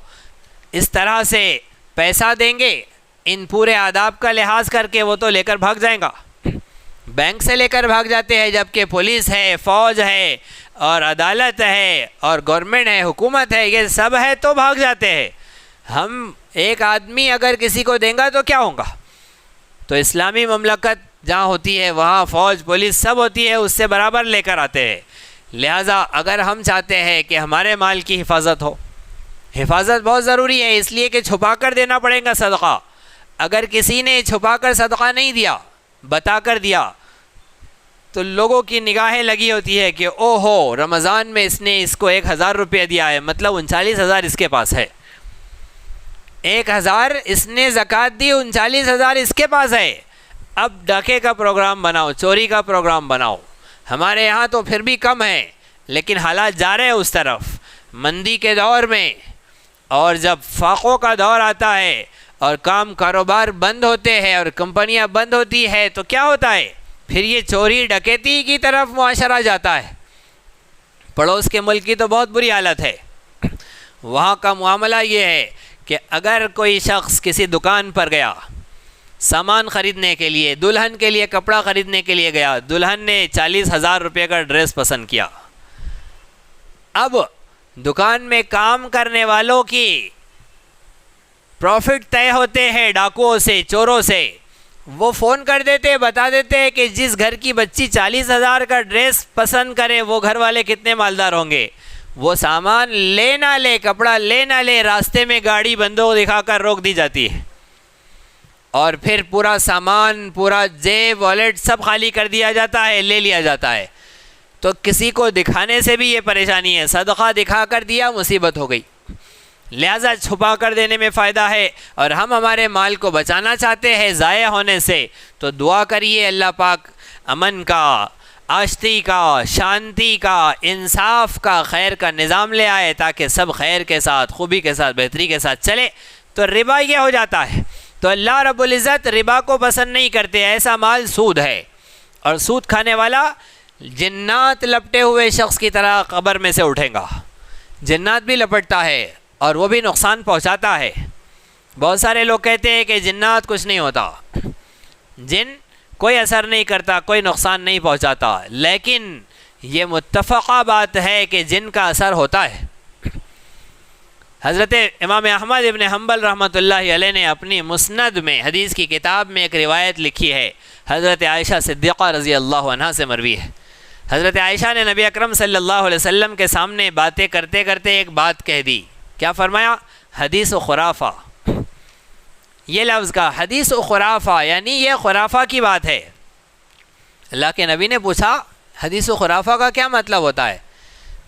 اس طرح سے پیسہ دیں گے، ان پورے آداب کا لحاظ کر کے، وہ تو لے کر بھاگ جائیں گا، بینک سے لے کر بھاگ جاتے ہیں، جبکہ پولیس ہے، فوج ہے اور عدالت ہے اور گورنمنٹ ہے، حکومت ہے، یہ سب ہے تو بھاگ جاتے ہیں۔ ہم ایک آدمی اگر کسی کو دیں گا تو کیا ہوگا؟ تو اسلامی مملکت جہاں ہوتی ہے وہاں فوج، پولیس سب ہوتی ہے، اس سے برابر لے کر آتے ہیں۔ لہٰذا اگر ہم چاہتے ہیں کہ ہمارے مال کی حفاظت ہو، حفاظت بہت ضروری ہے، اس لیے کہ چھپا کر دینا پڑے گا صدقہ۔ اگر کسی نے چھپا کر صدقہ نہیں دیا، بتا کر دیا، تو لوگوں کی نگاہیں لگی ہوتی ہے کہ او ہو رمضان میں اس نے اس کو 1000 روپیہ دیا ہے، مطلب 39,000 اس کے پاس ہے. 1000 اس نے زکوٰۃ دی، 39,000 اس کے پاس ہے. اب ڈاکے کا پروگرام بناؤ، چوری کا پروگرام بناؤ. ہمارے یہاں تو پھر بھی کم ہے، لیکن حالات جا رہے ہیں اس طرف. مندی کے دور میں اور جب فاقوں کا دور آتا ہے اور کاروبار بند ہوتے ہیں اور کمپنیاں بند ہوتی ہے تو کیا ہوتا ہے؟ پھر یہ چوری ڈکیتی کی طرف معاشرہ جاتا ہے. پڑوس کے ملک کی تو بہت بری حالت ہے. وہاں کا معاملہ یہ ہے کہ اگر کوئی شخص کسی دکان پر گیا سامان خریدنے کے لیے، دلہن کے لیے کپڑا خریدنے کے لیے گیا، دلہن نے 40,000 روپے کا ڈریس پسند کیا. اب دکان میں کام کرنے والوں کی پروفٹ طے ہوتے ہیں ڈاکوؤں سے، چوروں سے. وہ فون کر دیتے، بتا دیتے کہ جس گھر کی بچی 40,000 کا ڈریس پسند کرے وہ گھر والے کتنے مالدار ہوں گے. وہ سامان لے نہ لے، کپڑا لے نہ لے، راستے میں گاڑی بندوق دکھا کر روک دی جاتی ہے اور پھر پورا سامان، پورا جیب، والیٹ سب خالی کر دیا جاتا ہے، لے لیا جاتا ہے. تو کسی کو دکھانے سے بھی یہ پریشانی ہے. صدقہ دکھا کر دیا، مصیبت ہو گئی. لہٰذا چھپا کر دینے میں فائدہ ہے، اور ہم ہمارے مال کو بچانا چاہتے ہیں ضائع ہونے سے، تو دعا کریے اللہ پاک امن کا، آشتی کا، شانتی کا، انصاف کا، خیر کا نظام لے آئے تاکہ سب خیر کے ساتھ، خوبی کے ساتھ، بہتری کے ساتھ چلے. تو ربا یہ ہو جاتا ہے. تو اللہ رب العزت ربا کو پسند نہیں کرتے. ایسا مال سود ہے، اور سود کھانے والا جنات لپٹے ہوئے شخص کی طرح قبر میں سے اٹھیں گا. جنات بھی لپٹتا ہے اور وہ بھی نقصان پہنچاتا ہے. بہت سارے لوگ کہتے ہیں کہ جنات کچھ نہیں ہوتا، جن کوئی اثر نہیں کرتا، کوئی نقصان نہیں پہنچاتا. لیکن یہ متفقہ بات ہے کہ جن کا اثر ہوتا ہے. حضرت امام احمد ابن حنبل رحمۃ اللہ علیہ نے اپنی مسند میں، حدیث کی کتاب میں ایک روایت لکھی ہے، حضرت عائشہ صدیقہ رضی اللہ عنہا سے مروی ہے. حضرت عائشہ نے نبی اکرم صلی اللہ علیہ وسلم کے سامنے باتیں کرتے کرتے ایک بات کہہ دی. کیا فرمایا؟ حدیث و خرافہ. یہ لفظ کا حدیث و خرافہ یعنی یہ خرافہ کی بات ہے. اللہ کے نبی نے پوچھا حدیث و خرافہ کا کیا مطلب ہوتا ہے؟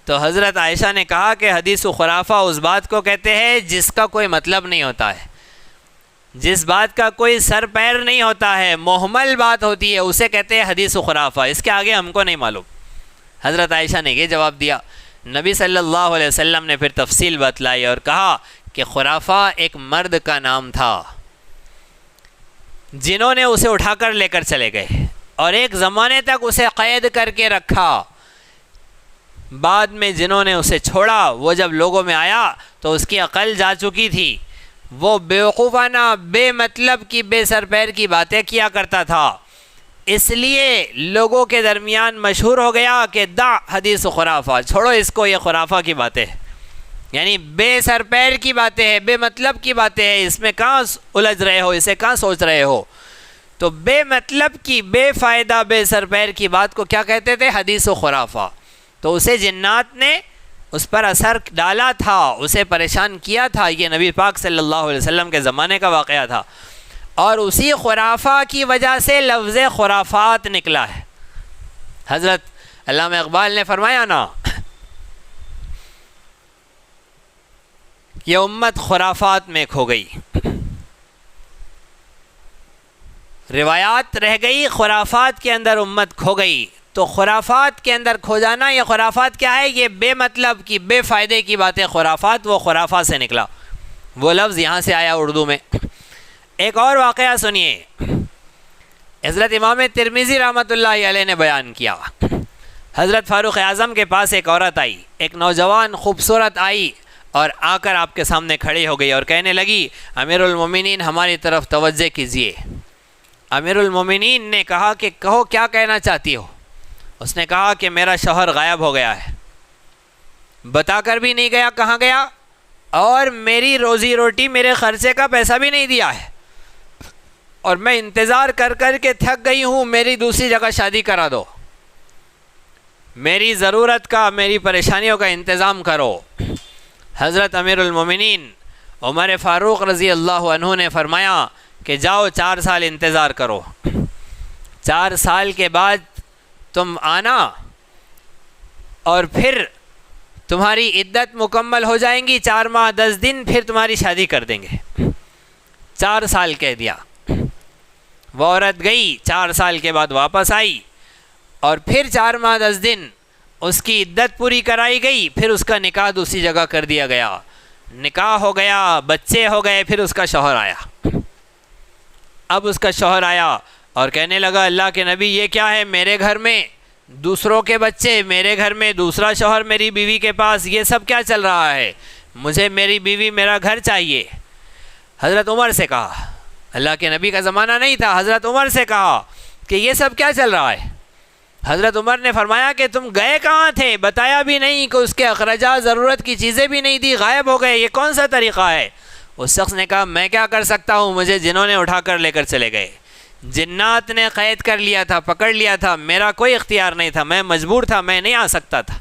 تو حضرت عائشہ نے کہا کہ حدیث و خرافہ اس بات کو کہتے ہیں جس کا کوئی مطلب نہیں ہوتا ہے، جس بات کا کوئی سر پیر نہیں ہوتا ہے، محمل بات ہوتی ہے، اسے کہتے ہیں حدیث و خرافہ. اس کے آگے ہم کو نہیں معلوم. حضرت عائشہ نے یہ جواب دیا. نبی صلی اللہ علیہ وسلم نے پھر تفصیل بتلائی اور کہا کہ خرافہ ایک مرد کا نام تھا جنہوں نے اسے اٹھا کر لے کر چلے گئے اور ایک زمانے تک اسے قید کر کے رکھا. بعد میں جنہوں نے اسے چھوڑا، وہ جب لوگوں میں آیا تو اس کی عقل جا چکی تھی. وہ بیوقوفانہ، بے مطلب کی، بے سر پیر کی باتیں کیا کرتا تھا. اس لیے لوگوں کے درمیان مشہور ہو گیا کہ دع حدیث و خرافہ، چھوڑو اس کو، یہ خرافہ کی باتیں یعنی بے سر پیر کی باتیں ہیں، بے مطلب کی باتیں ہیں، اس میں کہاں الجھ رہے ہو، اسے کہاں سوچ رہے ہو. تو بے مطلب کی، بے فائدہ، بے سر پیر کی بات کو کیا کہتے تھے؟ حدیث و خرافہ. تو اسے جنات نے اس پر اثر ڈالا تھا، اسے پریشان کیا تھا. یہ نبی پاک صلی اللہ علیہ وسلم کے زمانے کا واقعہ تھا، اور اسی خرافہ کی وجہ سے لفظ خرافات نکلا ہے. حضرت علامہ اقبال نے فرمایا نا، یہ امت خرافات میں کھو گئی، روایات رہ گئی، خرافات کے اندر امت کھو گئی. تو خرافات کے اندر کھو جانا، یہ خرافات کیا ہے؟ یہ بے مطلب کی، بے فائدے کی باتیں خرافات، وہ خرافہ سے نکلا، وہ لفظ یہاں سے آیا اردو میں. ایک اور واقعہ سنیے، حضرت امام ترمذی رحمۃ اللہ علیہ نے بیان کیا. حضرت فاروق اعظم کے پاس ایک عورت آئی، ایک نوجوان خوبصورت آئی اور آ کر آپ کے سامنے کھڑی ہو گئی اور کہنے لگی امیر المومنین ہماری طرف توجہ کیجیے. امیر المومنین نے کہا کہ کہو کیا کہنا چاہتی ہو؟ اس نے کہا کہ میرا شوہر غائب ہو گیا ہے، بتا کر بھی نہیں گیا کہاں گیا، اور میری روزی روٹی، میرے خرچے کا پیسہ بھی نہیں دیا ہے، اور میں انتظار کر کر کے تھک گئی ہوں، میری دوسری جگہ شادی کرا دو، میری ضرورت کا، میری پریشانیوں کا انتظام کرو. حضرت امیر المومنین عمر فاروق رضی اللہ عنہ نے فرمایا کہ جاؤ 4 سال انتظار کرو. 4 سال کے بعد تم آنا اور پھر تمہاری عدت مکمل ہو جائیں گی 4 ماہ 10 دن، پھر تمہاری شادی کر دیں گے۔ 4 سال کہہ دیا۔ وہ عورت گئی، 4 سال کے بعد واپس آئی اور پھر 4 ماہ 10 دن اس کی عدت پوری کرائی گئی، پھر اس کا نکاح دوسری جگہ کر دیا گیا، نکاح ہو گیا، بچے ہو گئے، پھر اس کا شوہر آیا۔ اب اس کا شوہر آیا اور کہنے لگا اللہ کے نبی یہ کیا ہے، میرے گھر میں دوسروں کے بچے، میرے گھر میں دوسرا شوہر میری بیوی کے پاس، یہ سب کیا چل رہا ہے، مجھے میری بیوی میرا گھر چاہیے۔ حضرت عمر سے کہا، اللہ کے نبی کا زمانہ نہیں تھا، حضرت عمر سے کہا کہ یہ سب کیا چل رہا ہے۔ حضرت عمر نے فرمایا کہ تم گئے کہاں تھے، بتایا بھی نہیں، کہ اس کے اخراجات ضرورت کی چیزیں بھی نہیں دی، غائب ہو گئے، یہ کون سا طریقہ ہے؟ اس شخص نے کہا میں کیا کر سکتا ہوں، مجھے جنہوں نے اٹھا کر لے کر چلے گئے، جنات نے قید کر لیا تھا، پکڑ لیا تھا، میرا کوئی اختیار نہیں تھا، میں مجبور تھا، میں نہیں آ سکتا تھا۔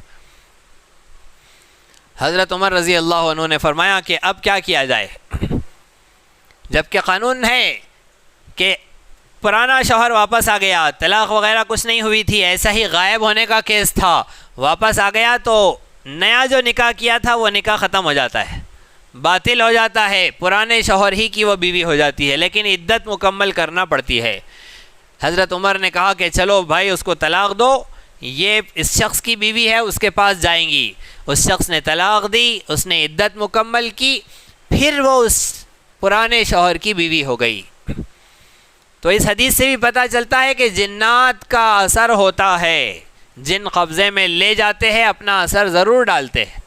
حضرت عمر رضی اللہ عنہ نے فرمایا کہ اب کیا کیا جائے، جبکہ قانون ہے کہ پرانا شوہر واپس آ گیا، طلاق وغیرہ کچھ نہیں ہوئی تھی، ایسا ہی غائب ہونے کا کیس تھا، واپس آ گیا تو نیا جو نکاح کیا تھا وہ نکاح ختم ہو جاتا ہے، باطل ہو جاتا ہے، پرانے شوہر ہی کی وہ بیوی ہو جاتی ہے، لیکن عدت مکمل کرنا پڑتی ہے۔ حضرت عمر نے کہا کہ چلو بھائی اس کو طلاق دو، یہ اس شخص کی بیوی ہے، اس کے پاس جائیں گی۔ اس شخص نے طلاق دی، اس نے عدت مکمل کی، پھر وہ اس پرانے شوہر کی بیوی ہو گئی۔ تو اس حدیث سے بھی پتہ چلتا ہے کہ جنات کا اثر ہوتا ہے، جن قبضے میں لے جاتے ہیں اپنا اثر ضرور ڈالتے ہیں۔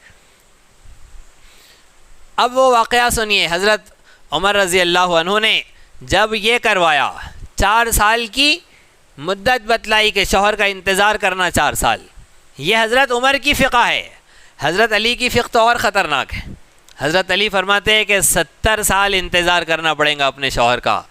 اب وہ واقعہ سنیے، حضرت عمر رضی اللہ عنہ نے جب یہ کروایا، 4 سال کی مدت بتلائی کہ شوہر کا انتظار کرنا 4 سال، یہ حضرت عمر کی فقہ ہے۔ حضرت علی کی فقہ تو اور خطرناک ہے۔ حضرت علی فرماتے ہیں کہ 70 سال انتظار کرنا پڑے گا اپنے شوہر کا،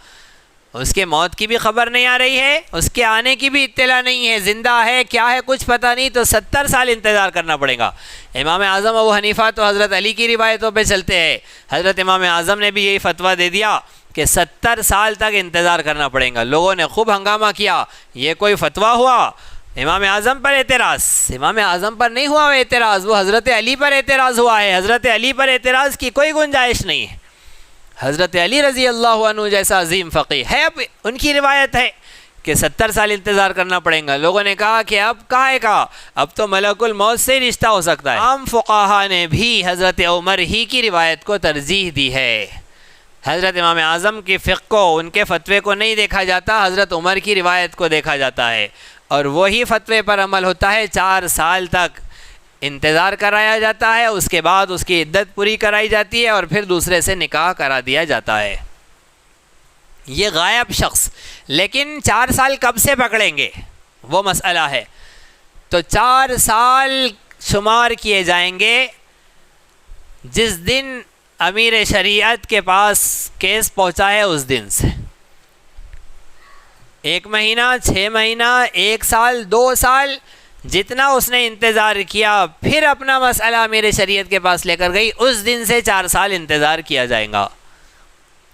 اس کے موت کی بھی خبر نہیں آ رہی ہے، اس کے آنے کی بھی اطلاع نہیں ہے، زندہ ہے کیا ہے کچھ پتہ نہیں، تو 70 سال انتظار کرنا پڑے گا۔ امام اعظم ابو حنیفہ تو حضرت علی کی روایتوں پہ چلتے ہیں، حضرت امام اعظم نے بھی یہی فتویٰ دے دیا کہ 70 سال تک انتظار کرنا پڑے گا۔ لوگوں نے خوب ہنگامہ کیا، یہ کوئی فتویٰ ہوا؟ امام اعظم پر اعتراض، امام اعظم پر نہیں ہوا وہ اعتراض، وہ حضرت علی پر اعتراض ہوا ہے۔ حضرت علی پر اعتراض کی کوئی گنجائش نہیں ہے۔ حضرت علی رضی اللہ عنہ جیسا عظیم فقیہ ہے، اب ان کی روایت ہے کہ 70 سال انتظار کرنا پڑے گا۔ لوگوں نے کہا کہ اب کہے کا، اب تو ملک الموت سے رشتہ ہو سکتا ہے۔ عام فقہا نے بھی حضرت عمر ہی کی روایت کو ترجیح دی ہے، حضرت امام اعظم کی فقہ کو، ان کے فتوے کو نہیں دیکھا جاتا، حضرت عمر کی روایت کو دیکھا جاتا ہے، اور وہی فتوے پر عمل ہوتا ہے۔ 4 سال تک انتظار کرایا جاتا ہے، اس کے بعد اس کی عدت پوری کرائی جاتی ہے اور پھر دوسرے سے نکاح کرا دیا جاتا ہے۔ یہ غائب شخص، لیکن 4 سال کب سے پکڑیں گے وہ مسئلہ ہے۔ تو 4 سال شمار کیے جائیں گے جس دن امیر شریعت کے پاس کیس پہنچا ہے اس دن سے۔ 1 مہینہ، 6 مہینہ، 1 سال، 2 سال، جتنا اس نے انتظار کیا، پھر اپنا مسئلہ امیر شریعت کے پاس لے کر گئی، اس دن سے 4 سال انتظار کیا جائے گا۔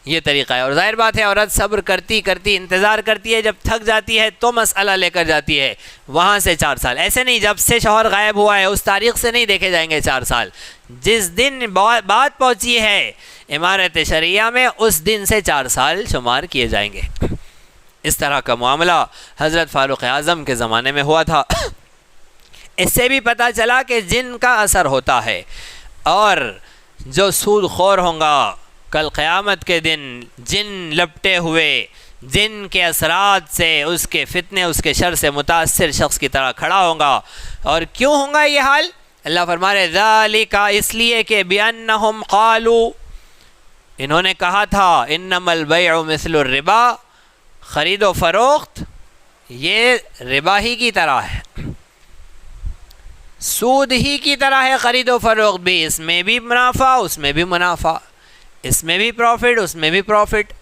یہ طریقہ ہے، اور ظاہر بات ہے عورت صبر کرتی کرتی انتظار کرتی ہے، جب تھک جاتی ہے تو مسئلہ لے کر جاتی ہے، وہاں سے 4 سال۔ ایسے نہیں جب سے شوہر غائب ہوا ہے اس تاریخ سے نہیں دیکھے جائیں گے 4 سال، جس دن بات پہنچی ہے امارت شریعہ میں اس دن سے 4 سال شمار کیے جائیں گے۔ اس طرح کا معاملہ حضرت فاروق اعظم کے زمانے میں ہوا تھا۔ اس سے بھی پتہ چلا کہ جن کا اثر ہوتا ہے، اور جو سود خور ہوں گا کل قیامت کے دن جن لپٹے ہوئے، جن کے اثرات سے، اس کے فتنے، اس کے شر سے متاثر شخص کی طرح کھڑا ہوں گا۔ اور کیوں ہوں گا یہ حال؟ اللہ فرما رہے ذالک، اس لیے کہ بِأَنَّهُمْ قَالُوا، انہوں نے کہا تھا إِنَّمَا الْبَيْعُ مِثْلُ الرِّبَا، خرید و فروخت یہ ربا ہی کی طرح ہے، سود ہی کی طرح ہے، خرید و فروخت بھی، اس میں بھی منافع اس میں بھی منافع، اس میں بھی پروفٹ اس میں بھی پروفٹ،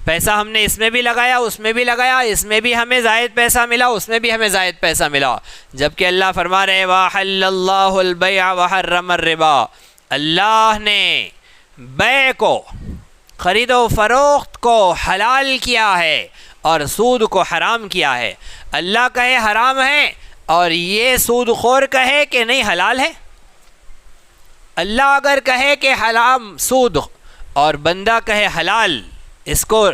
پیسہ ہم نے اس میں بھی لگایا اس میں بھی لگایا، اس میں بھی ہمیں زائد پیسہ ملا اس میں بھی ہمیں زائد پیسہ ملا۔ جبکہ اللہ فرما رہے وَأَحَلَّ اللَّهُ الْبَيْعَ وَحَرَّمَ الرِّبَا، اللہ نے بیع کو، خرید و فروخت کو حلال کیا ہے اور سود کو حرام کیا ہے. اللہ کہے حرام ہے اور یہ سود خور کہے کہ نہیں حلال ہے. اللہ اگر کہے کہ حرام سود اور بندہ کہے حلال، اس کو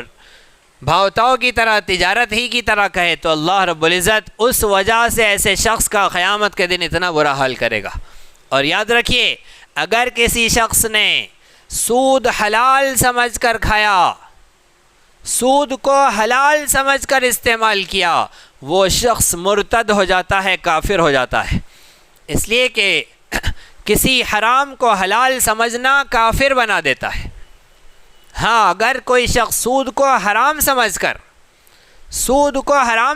بھاؤتاؤ کی طرح، تجارت ہی کی طرح کہے، تو اللہ رب العزت اس وجہ سے ایسے شخص کا قیامت کے دن اتنا برا حال کرے گا. اور یاد رکھیے، اگر کسی شخص نے سود حلال سمجھ کر کھایا، سود کو حلال سمجھ کر استعمال کیا، وہ شخص مرتد ہو جاتا ہے، کافر ہو جاتا ہے. اس لیے کہ کسی حرام کو حلال سمجھنا کافر بنا دیتا ہے. ہاں، اگر کوئی شخص سود کو حرام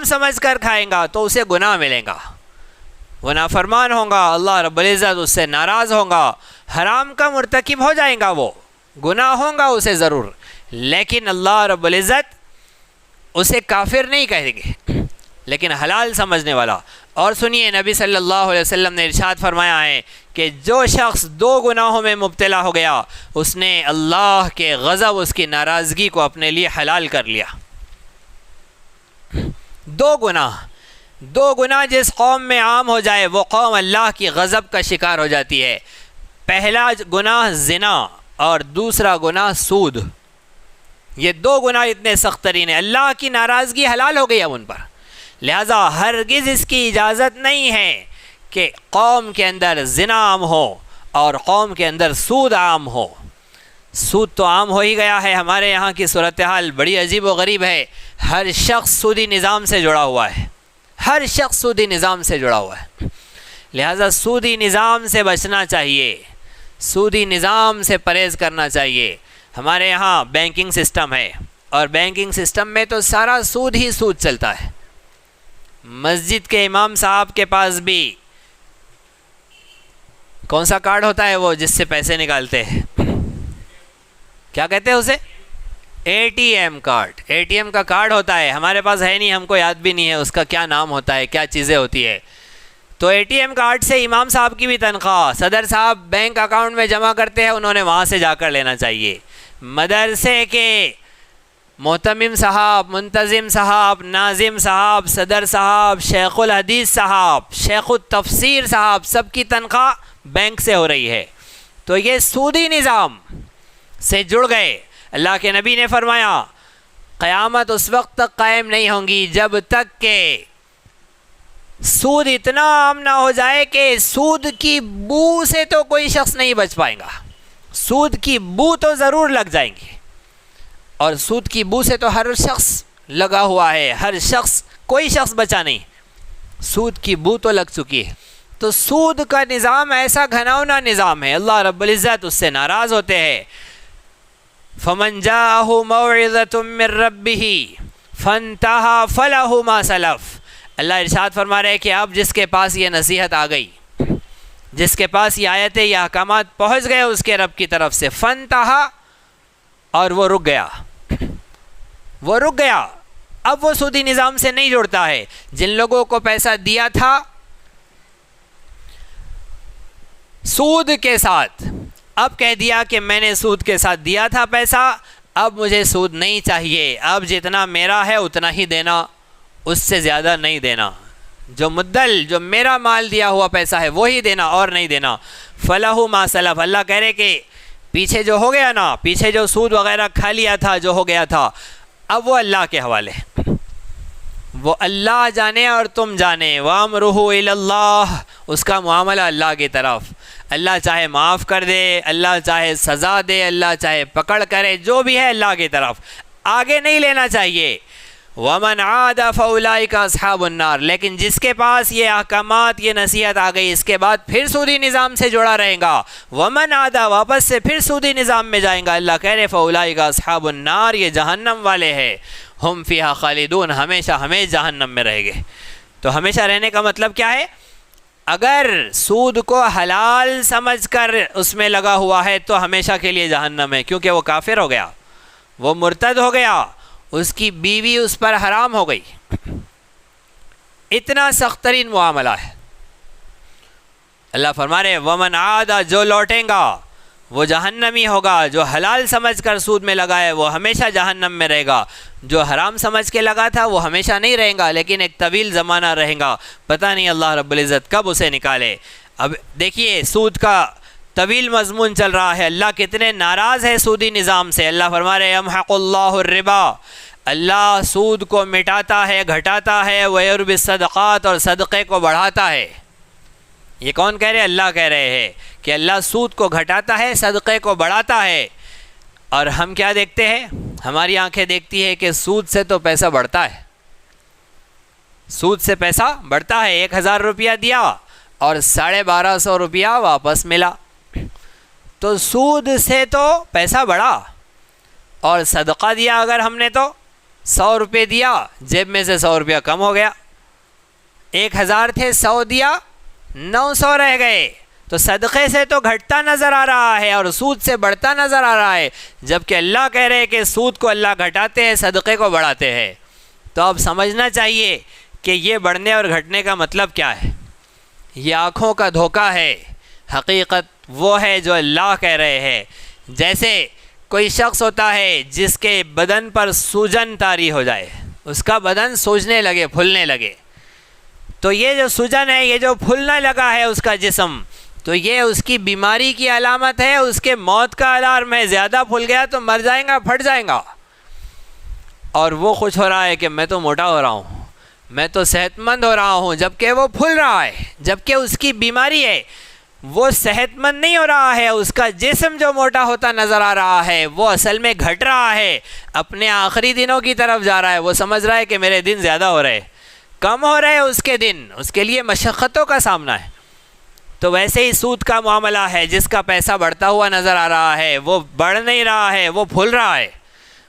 سمجھ کر کھائیں گا تو اسے گناہ ملے گا، وہ نافرمان ہوگا، اللہ رب العزت اس سے ناراض ہوگا، حرام کا مرتکب ہو جائیں گا، وہ گناہ ہوگا اسے ضرور، لیکن اللہ رب العزت اسے کافر نہیں کہیں گے، لیکن حلال سمجھنے والا. اور سنیے، نبی صلی اللہ علیہ وسلم نے ارشاد فرمایا ہے کہ جو شخص 2 گناہوں میں مبتلا ہو گیا، اس نے اللہ کے غضب، اس کی ناراضگی کو اپنے لیے حلال کر لیا. 2 گناہ جس قوم میں عام ہو جائے، وہ قوم اللہ کی غضب کا شکار ہو جاتی ہے. پہلا گناہ زنا اور دوسرا گناہ سود. یہ 2 گناہ اتنے سخت ترین ہیں، اللہ کی ناراضگی حلال ہو گئی اب ان پر. لہذا ہرگز اس کی اجازت نہیں ہے کہ قوم کے اندر زنا عام ہو اور قوم کے اندر سود عام ہو. سود تو عام ہو ہی گیا ہے. ہمارے یہاں کی صورتحال بڑی عجیب و غریب ہے. ہر شخص سودی نظام سے جڑا ہوا ہے، ہر شخص سودی نظام سے جڑا ہوا ہے. لہذا سودی نظام سے بچنا چاہیے، سودی نظام سے پرہیز کرنا چاہیے. ہمارے یہاں بینکنگ سسٹم ہے، اور بینکنگ سسٹم میں تو سارا سود ہی سود چلتا ہے. مسجد کے امام صاحب کے پاس بھی کون سا کارڈ ہوتا ہے وہ جس سے پیسے نکالتے ہیں، کیا کہتے ہیں اسے؟ A T M card. A T M کا کارڈ ہوتا ہے، ہمارے پاس ہے نہیں، ہم کو یاد بھی نہیں ہے اس کا کیا نام ہوتا ہے، کیا چیزیں ہوتی ہے. تو اے ٹی ایم کارڈ سے امام صاحب کی بھی تنخواہ صدر صاحب بینک اکاؤنٹ میں جمع کرتے ہیں، انہوں نے وہاں سے جا کر لینا چاہیے. مدرسے کے محتمم صاحب، منتظم صاحب، ناظم صاحب، صدر صاحب، شیخ الحدیث صاحب، شیخ التفسیر صاحب، سب کی تنخواہ بینک سے ہو رہی ہے. تو یہ سودی نظام سے جڑ گئے. اللہ کے نبی نے فرمایا قیامت اس وقت تک قائم نہیں ہوں گی جب تک کہ سود اتنا عام نہ ہو جائے کہ سود کی بو سے تو کوئی شخص نہیں بچ پائے گا. سود کی بو تو ضرور لگ جائیں گی، اور سود کی بو سے تو ہر شخص لگا ہوا ہے، ہر شخص، کوئی شخص بچا نہیں. سود کی بو تو لگ چکی ہے. تو سود کا نظام ایسا گھناؤنا نظام ہے، اللہ رب العزت اس سے ناراض ہوتے ہیں. فمن جاءہ موعظۃ من ربہ فانتہی فلہ ما سلف. اللہ ارشاد فرما رہے کہ اب جس کے پاس یہ نصیحت آ گئی، جس کے پاس یہ آیتیں، یہ احکامات پہنچ گئے اس کے رب کی طرف سے، فانتہی، اور وہ رک گیا، وہ رک گیا. اب وہ سودی نظام سے نہیں جڑتا ہے. جن لوگوں کو پیسہ دیا تھا سود کے ساتھ، اب کہہ دیا کہ میں نے سود کے ساتھ دیا تھا پیسہ، اب مجھے سود نہیں چاہیے، اب جتنا میرا ہے اتنا ہی دینا، اس سے زیادہ نہیں دینا. جو مدل، جو میرا مال دیا ہوا پیسہ ہے وہی دینا اور نہیں دینا. فلہ ما سلف. اللہ کہہ رہے کہ پیچھے جو ہو گیا نا، پیچھے جو سود وغیرہ کھا لیا تھا، جو ہو گیا تھا، اب وہ اللہ کے حوالے، وہ اللہ جانے اور تم جانے. وَأَمْرُهُ إِلَى اللَّهِ. اس کا معاملہ اللہ کی طرف. اللہ چاہے معاف کر دے، اللہ چاہے سزا دے، اللہ چاہے پکڑ کرے، جو بھی ہے اللہ کی طرف، آگے نہیں لینا چاہیے. وَمَنْ عَادَ فَأُولَٰئِكَ أَصْحَابُ النَّارِ. لیکن جس کے پاس یہ احکامات، یہ نصیحت آ گئی، اس کے بعد پھر سودی نظام سے جڑا رہے گا، وَمَنْ عَادَ، واپس سے پھر سودی نظام میں جائیں گا، اللہ کہہ رہے فَأُولَٰئِكَ أَصْحَابُ النَّارِ. یہ جہنم والے ہیں، ہم فیہا خالدون، ہمیشہ ہمیشہ جہنم میں رہیں گے. تو ہمیشہ رہنے کا مطلب کیا ہے؟ اگر سود کو حلال سمجھ کر اس میں لگا ہوا ہے تو ہمیشہ کے لیے جہنم ہے، کیونکہ وہ کافر ہو گیا، وہ مرتد ہو گیا، اس کی بیوی اس پر حرام ہو گئی. اتنا سخت ترین معاملہ ہے. اللہ فرما رہے ومن عاد، جو لوٹیں گا، وہ جہنمی ہوگا. جو حلال سمجھ کر سود میں لگائے وہ ہمیشہ جہنم میں رہے گا. جو حرام سمجھ کے لگا تھا وہ ہمیشہ نہیں رہے گا، لیکن ایک طویل زمانہ رہے گا، پتہ نہیں اللہ رب العزت کب اسے نکالے. اب دیکھیے سود کا طویل مضمون چل رہا ہے. اللہ کتنے ناراض ہے سودی نظام سے. اللہ فرما رہے یمحق اللہ الربا، اللہ سود کو مٹاتا ہے، گھٹاتا ہے، ویربی الصدقات، اور صدقے کو بڑھاتا ہے. یہ کون کہہ رہے؟ اللہ کہہ رہے ہیں کہ اللہ سود کو گھٹاتا ہے، صدقے کو بڑھاتا ہے. اور ہم کیا دیکھتے ہیں؟ ہماری آنکھیں دیکھتی ہے کہ سود سے تو پیسہ بڑھتا ہے، سود سے پیسہ بڑھتا ہے. 1000 روپیہ دیا اور 1250 روپیہ واپس ملا، تو سود سے تو پیسہ بڑھا. اور صدقہ دیا اگر ہم نے تو 100 روپے دیا، جیب میں سے 100 روپیہ کم ہو گیا. 1000 تھے، 100 دیا، 900 رہ گئے. تو صدقے سے تو گھٹتا نظر آ رہا ہے اور سود سے بڑھتا نظر آ رہا ہے، جبکہ اللہ کہہ رہے کہ سود کو اللہ گھٹاتے ہیں، صدقے کو بڑھاتے ہیں. تو اب سمجھنا چاہیے کہ یہ بڑھنے اور گھٹنے کا مطلب کیا ہے. یہ آنکھوں کا دھوکہ ہے. حقیقت وہ ہے جو اللہ کہہ رہے ہیں. جیسے کوئی شخص ہوتا ہے جس کے بدن پر سوجن طاری ہو جائے، اس کا بدن سوجنے لگے، پھولنے لگے، تو یہ جو سوجن ہے، یہ جو پھولنے لگا ہے اس کا جسم، تو یہ اس کی بیماری کی علامت ہے، اس کے موت کا الارم ہے. زیادہ پھول گیا تو مر جائیں گا، پھٹ جائیں گا. اور وہ خوش ہو رہا ہے کہ میں تو موٹا ہو رہا ہوں، میں تو صحت مند ہو رہا ہوں، جبکہ وہ پھول رہا ہے، جبکہ اس کی بیماری ہے. وہ صحت مند نہیں ہو رہا ہے، اس کا جسم جو موٹا ہوتا نظر آ رہا ہے وہ اصل میں گھٹ رہا ہے، اپنے آخری دنوں کی طرف جا رہا ہے. وہ سمجھ رہا ہے کہ میرے دن زیادہ ہو رہے، کم ہو رہے اس کے دن، اس کے لیے مشقتوں کا سامنا ہے. تو ویسے ہی سود کا معاملہ ہے. جس کا پیسہ بڑھتا ہوا نظر آ رہا ہے وہ بڑھ نہیں رہا ہے، وہ پھول رہا ہے،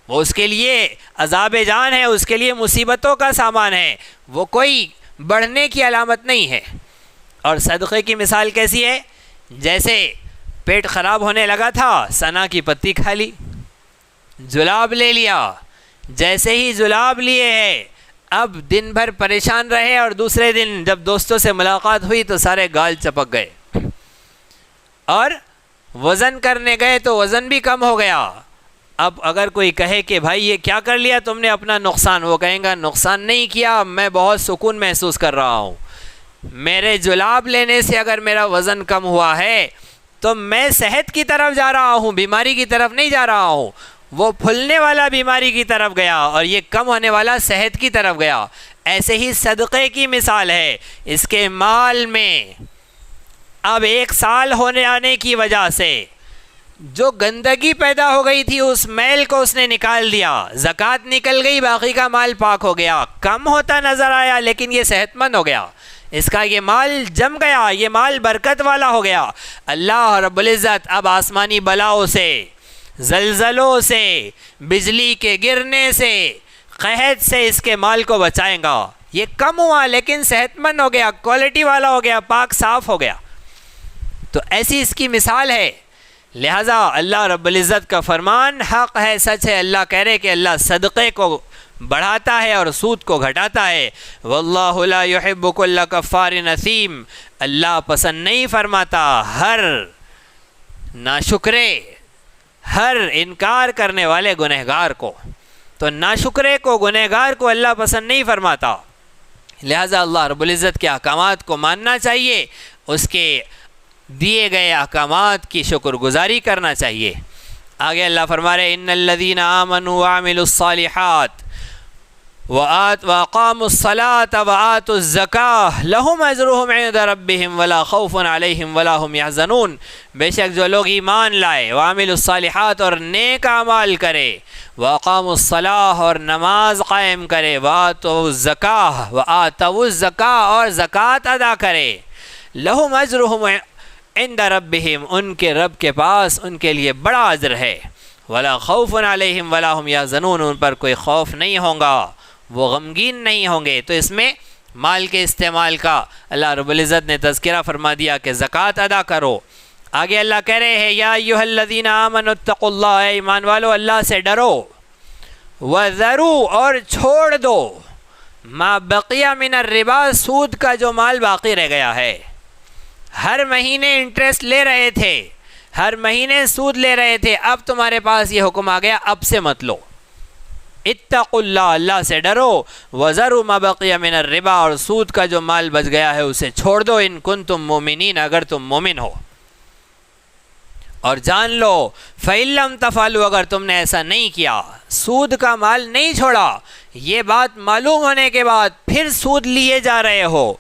وہ اس کے لیے عذاب جان ہے، اس کے لیے مصیبتوں کا سامان ہے، وہ کوئی بڑھنے کی علامت نہیں ہے. اور صدقے کی مثال کیسی ہے؟ جیسے پیٹ خراب ہونے لگا تھا، سنا کی پتی کھا لی، جلاب لے لیا. جیسے ہی جلاب لیے ہیں اب دن بھر پریشان رہے، اور دوسرے دن جب دوستوں سے ملاقات ہوئی تو سارے گال چپک گئے، اور وزن کرنے گئے تو وزن بھی کم ہو گیا. اب اگر کوئی کہے کہ بھائی یہ کیا کر لیا تم نے اپنا نقصان، وہ کہیں گا نقصان نہیں کیا، میں بہت سکون محسوس کر رہا ہوں. میرے جلاب لینے سے اگر میرا وزن کم ہوا ہے تو میں صحت کی طرف جا رہا ہوں، بیماری کی طرف نہیں جا رہا ہوں. وہ پھولنے والا بیماری کی طرف گیا اور یہ کم ہونے والا صحت کی طرف گیا. ایسے ہی صدقے کی مثال ہے. اس کے مال میں اب 1 سال ہونے آنے کی وجہ سے جو گندگی پیدا ہو گئی تھی اس میل کو اس نے نکال دیا، زکوٰۃ نکل گئی، باقی کا مال پاک ہو گیا. کم ہوتا نظر آیا لیکن یہ صحت مند ہو گیا، اس کا یہ مال جم گیا، یہ مال برکت والا ہو گیا. اللہ رب العزت اب آسمانی بلاؤں سے، زلزلوں سے، بجلی کے گرنے سے، قحط سے اس کے مال کو بچائیں گا. یہ کم ہوا لیکن صحت مند ہو گیا، کوالٹی والا ہو گیا، پاک صاف ہو گیا. تو ایسی اس کی مثال ہے. لہٰذا اللہ رب العزت کا فرمان حق ہے، سچ ہے. اللہ کہہ رہے کہ اللہ صدقے کو بڑھاتا ہے اور سود کو گھٹاتا ہے. واللہ لا يحب كل کفار نثیم، اللہ پسند نہیں فرماتا ہر ناشکرے، ہر انکار کرنے والے گنہگار کو. تو ناشکرے کو، گنہگار کو اللہ پسند نہیں فرماتا. لہٰذا اللہ رب العزت کے احکامات کو ماننا چاہیے، اس کے دیے گئے احکامات کی شکر گزاری کرنا چاہیے. آگے اللہ فرما رہے ان الذین آمنوا وعملوا الصالحات وَأَقَامُوا الصَّلَاةَ وَآتُوا الزَّكَاةَ لَهُمْ أَجْرُهُمْ عِنْدَ رَبِّهِمْ وَلَا خَوْفٌ عَلَيْهِمْ وَلَا هُمْ يَحْزَنُونَ. بے شک جو لوگ ایمان لائے، وَعَمِلُوا الصَّالِحَاتِ اور نیک اعمال کرے، وَأَقَامُوا الصَّلَاةَ اور نماز قائم کرے، وَآتُوا الزَّكَاةَ اور زکوٰۃ ادا کرے، لَهُمْ أَجْرُهُمْ عِنْدَ رَبِّهِمْ ان کے رب کے پاس ان کے لیے بڑا اجر ہے. وَلَا خَوْفٌ عَلَيْهِمْ وَلَا هُمْ يَحْزَنُونَ ان پر کوئی خوف نہیں ہوگا، وہ غمگین نہیں ہوں گے. تو اس میں مال کے استعمال کا اللہ رب العزت نے تذکرہ فرما دیا کہ زکوٰۃ ادا کرو. آگے اللہ کہہ رہے ہیں یا ایھا الذین آمنوا اتقوا اللہ، اے ایمان والو اللہ سے ڈرو، وذروا اور چھوڑ دو، ما بقی من الربا سود کا جو مال باقی رہ گیا ہے. ہر مہینے انٹرسٹ لے رہے تھے، ہر مہینے سود لے رہے تھے، اب تمہارے پاس یہ حکم آ گیا اب سے مت لو۔ اتقوا اللہ، اللہ سے ڈرو، وذروا ما بقی من الربا، اور سود کا جو مال بچ گیا ہے اسے چھوڑ دو، ان کنتم مومنین، اگر تم مومن ہو۔ اور جان لو فَإِن لَّمْ تَفْعَلُوا، اگر تم نے ایسا نہیں کیا، سود کا مال نہیں چھوڑا، یہ بات معلوم ہونے کے بعد پھر سود لیے جا رہے ہو،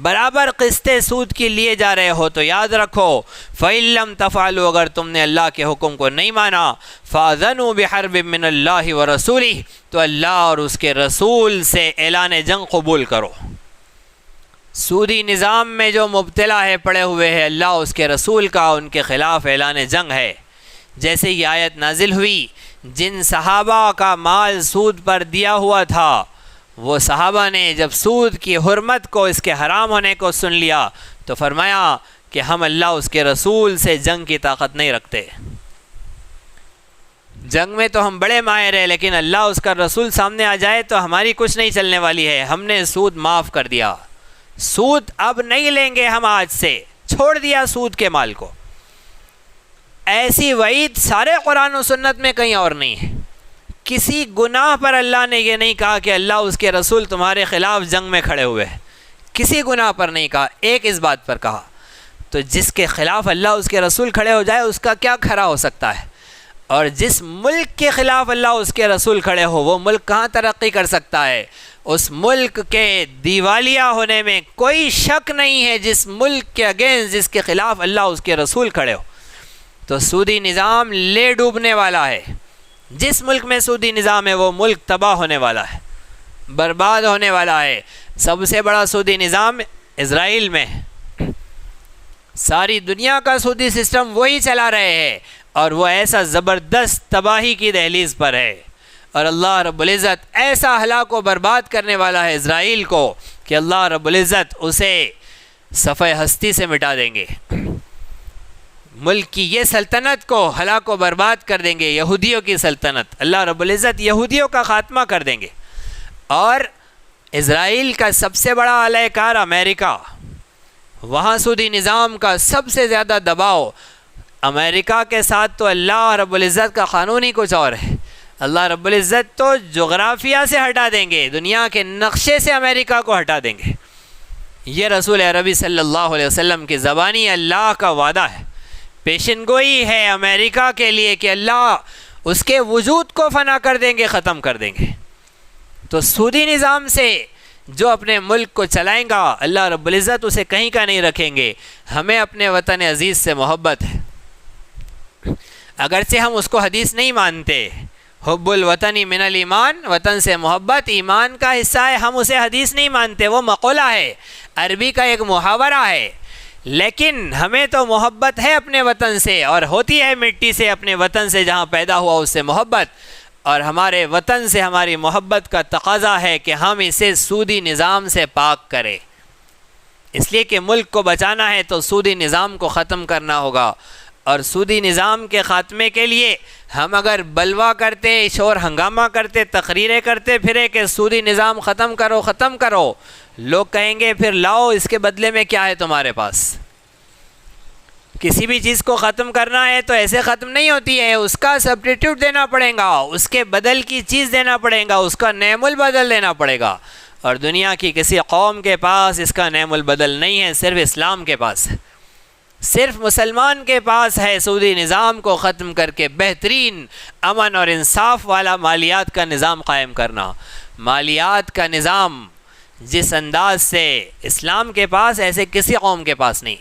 برابر قسطیں سود کی لیے جا رہے ہو، تو یاد رکھو فَإِن لَّمْ تَفْعَلُوا، اگر تم نے اللہ کے حکم کو نہیں مانا، فَأَذَنُوا بِحَرْبٍ مِّنَ اللَّهِ وَرَسُولِهِ، تو اللہ اور اس کے رسول سے اعلان جنگ قبول کرو۔ سودی نظام میں جو مبتلا ہے، پڑے ہوئے ہیں، اللہ اس کے رسول کا ان کے خلاف اعلان جنگ ہے۔ جیسے یہ آیت نازل ہوئی، جن صحابہ کا مال سود پر دیا ہوا تھا، وہ صحابہ نے جب سود کی حرمت کو، اس کے حرام ہونے کو سن لیا، تو فرمایا کہ ہم اللہ اس کے رسول سے جنگ کی طاقت نہیں رکھتے۔ جنگ میں تو ہم بڑے ماہر ہیں، لیکن اللہ اس کا رسول سامنے آ جائے تو ہماری کچھ نہیں چلنے والی ہے۔ ہم نے سود معاف کر دیا، سود اب نہیں لیں گے ہم، آج سے چھوڑ دیا سود کے مال کو۔ ایسی وعید سارے قرآن و سنت میں کہیں اور نہیں ہے۔ کسی گناہ پر اللہ نے یہ نہیں کہا کہ اللہ اس کے رسول تمہارے خلاف جنگ میں کھڑے ہوئے ہیں، کسی گناہ پر نہیں کہا، ایک اس بات پر کہا۔ تو جس کے خلاف اللہ اس کے رسول کھڑے ہو جائے اس کا کیا کھڑا ہو سکتا ہے؟ اور جس ملک کے خلاف اللہ اس کے رسول کھڑے ہو، وہ ملک کہاں ترقی کر سکتا ہے؟ اس ملک کے دیوالیہ ہونے میں کوئی شک نہیں ہے، جس ملک کے اگینسٹ، جس کے خلاف اللہ اس کے رسول کھڑے ہو۔ تو سودی نظام لے ڈوبنے والا ہے۔ جس ملک میں سودی نظام ہے وہ ملک تباہ ہونے والا ہے، برباد ہونے والا ہے۔ سب سے بڑا سودی نظام اسرائیل میں ہے، ساری دنیا کا سودی سسٹم وہی چلا رہے ہیں، اور وہ ایسا زبردست تباہی کی دہلیز پر ہے، اور اللہ رب العزت ایسا ہلاک و برباد کرنے والا ہے اسرائیل کو کہ اللہ رب العزت اسے صفحہ ہستی سے مٹا دیں گے۔ ملک کی یہ سلطنت کو ہلاک و برباد کر دیں گے، یہودیوں کی سلطنت، اللہ رب العزت یہودیوں کا خاتمہ کر دیں گے۔ اور اسرائیل کا سب سے بڑا اعلی کار امریکہ، وہاں سودی نظام کا سب سے زیادہ دباؤ۔ امریکہ کے ساتھ تو اللہ رب العزت کا قانون ہی کچھ اور ہے۔ اللہ رب العزت تو جغرافیہ سے ہٹا دیں گے، دنیا کے نقشے سے امریکہ کو ہٹا دیں گے۔ یہ رسول عربی صلی اللہ علیہ وسلم کی زبانی اللہ کا وعدہ ہے، پیشن گوئی ہے امریکہ کے لیے کہ اللہ اس کے وجود کو فنا کر دیں گے، ختم کر دیں گے۔ تو سودی نظام سے جو اپنے ملک کو چلائیں گا، اللہ رب العزت اسے کہیں کا نہیں رکھیں گے۔ ہمیں اپنے وطن عزیز سے محبت ہے، اگرچہ ہم اس کو حدیث نہیں مانتے، حب الوطنی من الایمان، وطن سے محبت ایمان کا حصہ ہے، ہم اسے حدیث نہیں مانتے، وہ مقولہ ہے، عربی کا ایک محاورہ ہے، لیکن ہمیں تو محبت ہے اپنے وطن سے، اور ہوتی ہے مٹی سے، اپنے وطن سے جہاں پیدا ہوا اس سے محبت، اور ہمارے وطن سے ہماری محبت کا تقاضا ہے کہ ہم اسے سودی نظام سے پاک کریں، اس لیے کہ ملک کو بچانا ہے تو سودی نظام کو ختم کرنا ہوگا۔ اور سودی نظام کے خاتمے کے لیے ہم اگر بلوا کرتے، شور ہنگامہ کرتے، تقریریں کرتے پھرے کہ سودی نظام ختم کرو ختم کرو، لوگ کہیں گے پھر لاؤ اس کے بدلے میں کیا ہے تمہارے پاس؟ کسی بھی چیز کو ختم کرنا ہے تو ایسے ختم نہیں ہوتی ہے، اس کا سبسٹیٹیوٹ دینا پڑے گا، اس کے بدل کی چیز دینا پڑے گا، اس کا نعم البدل دینا پڑے گا، اور دنیا کی کسی قوم کے پاس اس کا نعم البدل نہیں ہے، صرف اسلام کے پاس ہے، صرف مسلمان کے پاس ہے سودی نظام کو ختم کر کے بہترین امن اور انصاف والا مالیات کا نظام قائم کرنا۔ مالیات کا نظام جس انداز سے اسلام کے پاس، ایسے کسی قوم کے پاس نہیں۔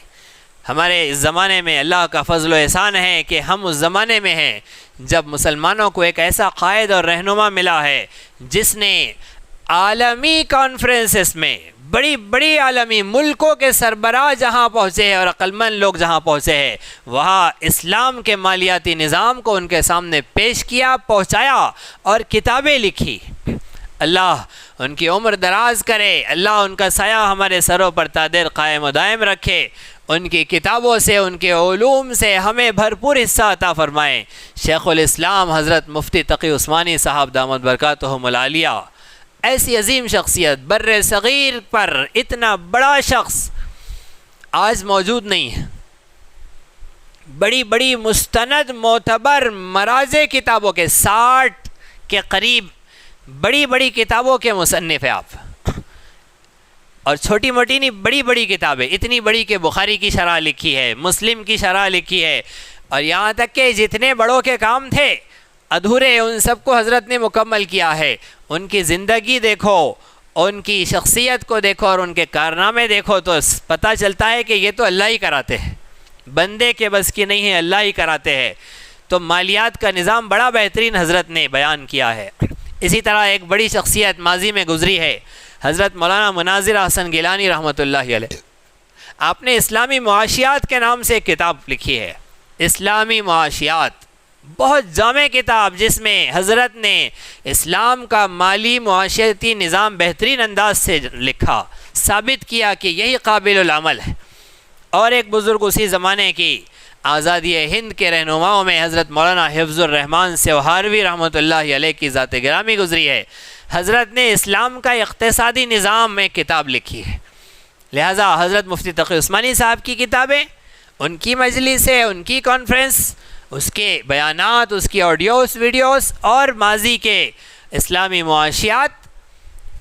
ہمارے اس زمانے میں اللہ کا فضل و احسان ہے کہ ہم اس زمانے میں ہیں جب مسلمانوں کو ایک ایسا قائد اور رہنما ملا ہے جس نے عالمی کانفرنسز میں، بڑی بڑی عالمی ملکوں کے سربراہ جہاں پہنچے ہیں اور عقلمند لوگ جہاں پہنچے ہیں، وہاں اسلام کے مالیاتی نظام کو ان کے سامنے پیش کیا، پہنچایا اور کتابیں لکھی۔ اللہ ان کی عمر دراز کرے، اللہ ان کا سایہ ہمارے سروں پر تا دیر قائم و دائم رکھے، ان کی کتابوں سے، ان کے علوم سے ہمیں بھرپور حصہ عطا فرمائیں۔ شیخ الاسلام حضرت مفتی تقی عثمانی صاحب دامت برکاتہم العالیہ، ایسی عظیم شخصیت، بر صغیر پر اتنا بڑا شخص آج موجود نہیں ہے، بڑی بڑی مستند معتبر مراجع کتابوں کے 60 کے قریب بڑی بڑی کتابوں کے مصنف ہیں آپ، اور چھوٹی موٹی نہیں، بڑی بڑی کتابیں، اتنی بڑی کہ بخاری کی شرح لکھی ہے، مسلم کی شرح لکھی ہے، اور یہاں تک کہ جتنے بڑوں کے کام تھے ادھورے ان سب کو حضرت نے مکمل کیا ہے۔ ان کی زندگی دیکھو، ان کی شخصیت کو دیکھو اور ان کے کارنامے دیکھو تو پتہ چلتا ہے کہ یہ تو اللہ ہی کراتے ہیں، بندے کے بس کی نہیں ہے، اللہ ہی کراتے ہیں۔ تو مالیات کا نظام بڑا بہترین حضرت نے بیان کیا ہے۔ اسی طرح ایک بڑی شخصیت ماضی میں گزری ہے حضرت مولانا مناظر احسن گیلانی رحمۃ اللہ علیہ۔ آپ نے اسلامی معاشیات کے نام سے ایک کتاب لکھی ہے، اسلامی معاشیات، بہت جامع کتاب جس میں حضرت نے اسلام کا مالی معاشیتی نظام بہترین انداز سے لکھا، ثابت کیا کہ یہی قابل العمل ہے۔ اور ایک بزرگ اسی زمانے کی آزادی ہند کے رہنماؤں میں حضرت مولانا حفظ الرحمان سوہاروی رحمۃ اللہ علیہ کی ذات گرامی گزری ہے۔ حضرت نے اسلام کا اقتصادی نظام میں کتاب لکھی ہے، لہٰذا حضرت مفتی تقی عثمانی صاحب کی کتابیں، ان کی مجلسیں، ان کی کانفرنس، اس کے بیانات، اس کی آڈیوز ویڈیوز، اور ماضی کے اسلامی معاشیات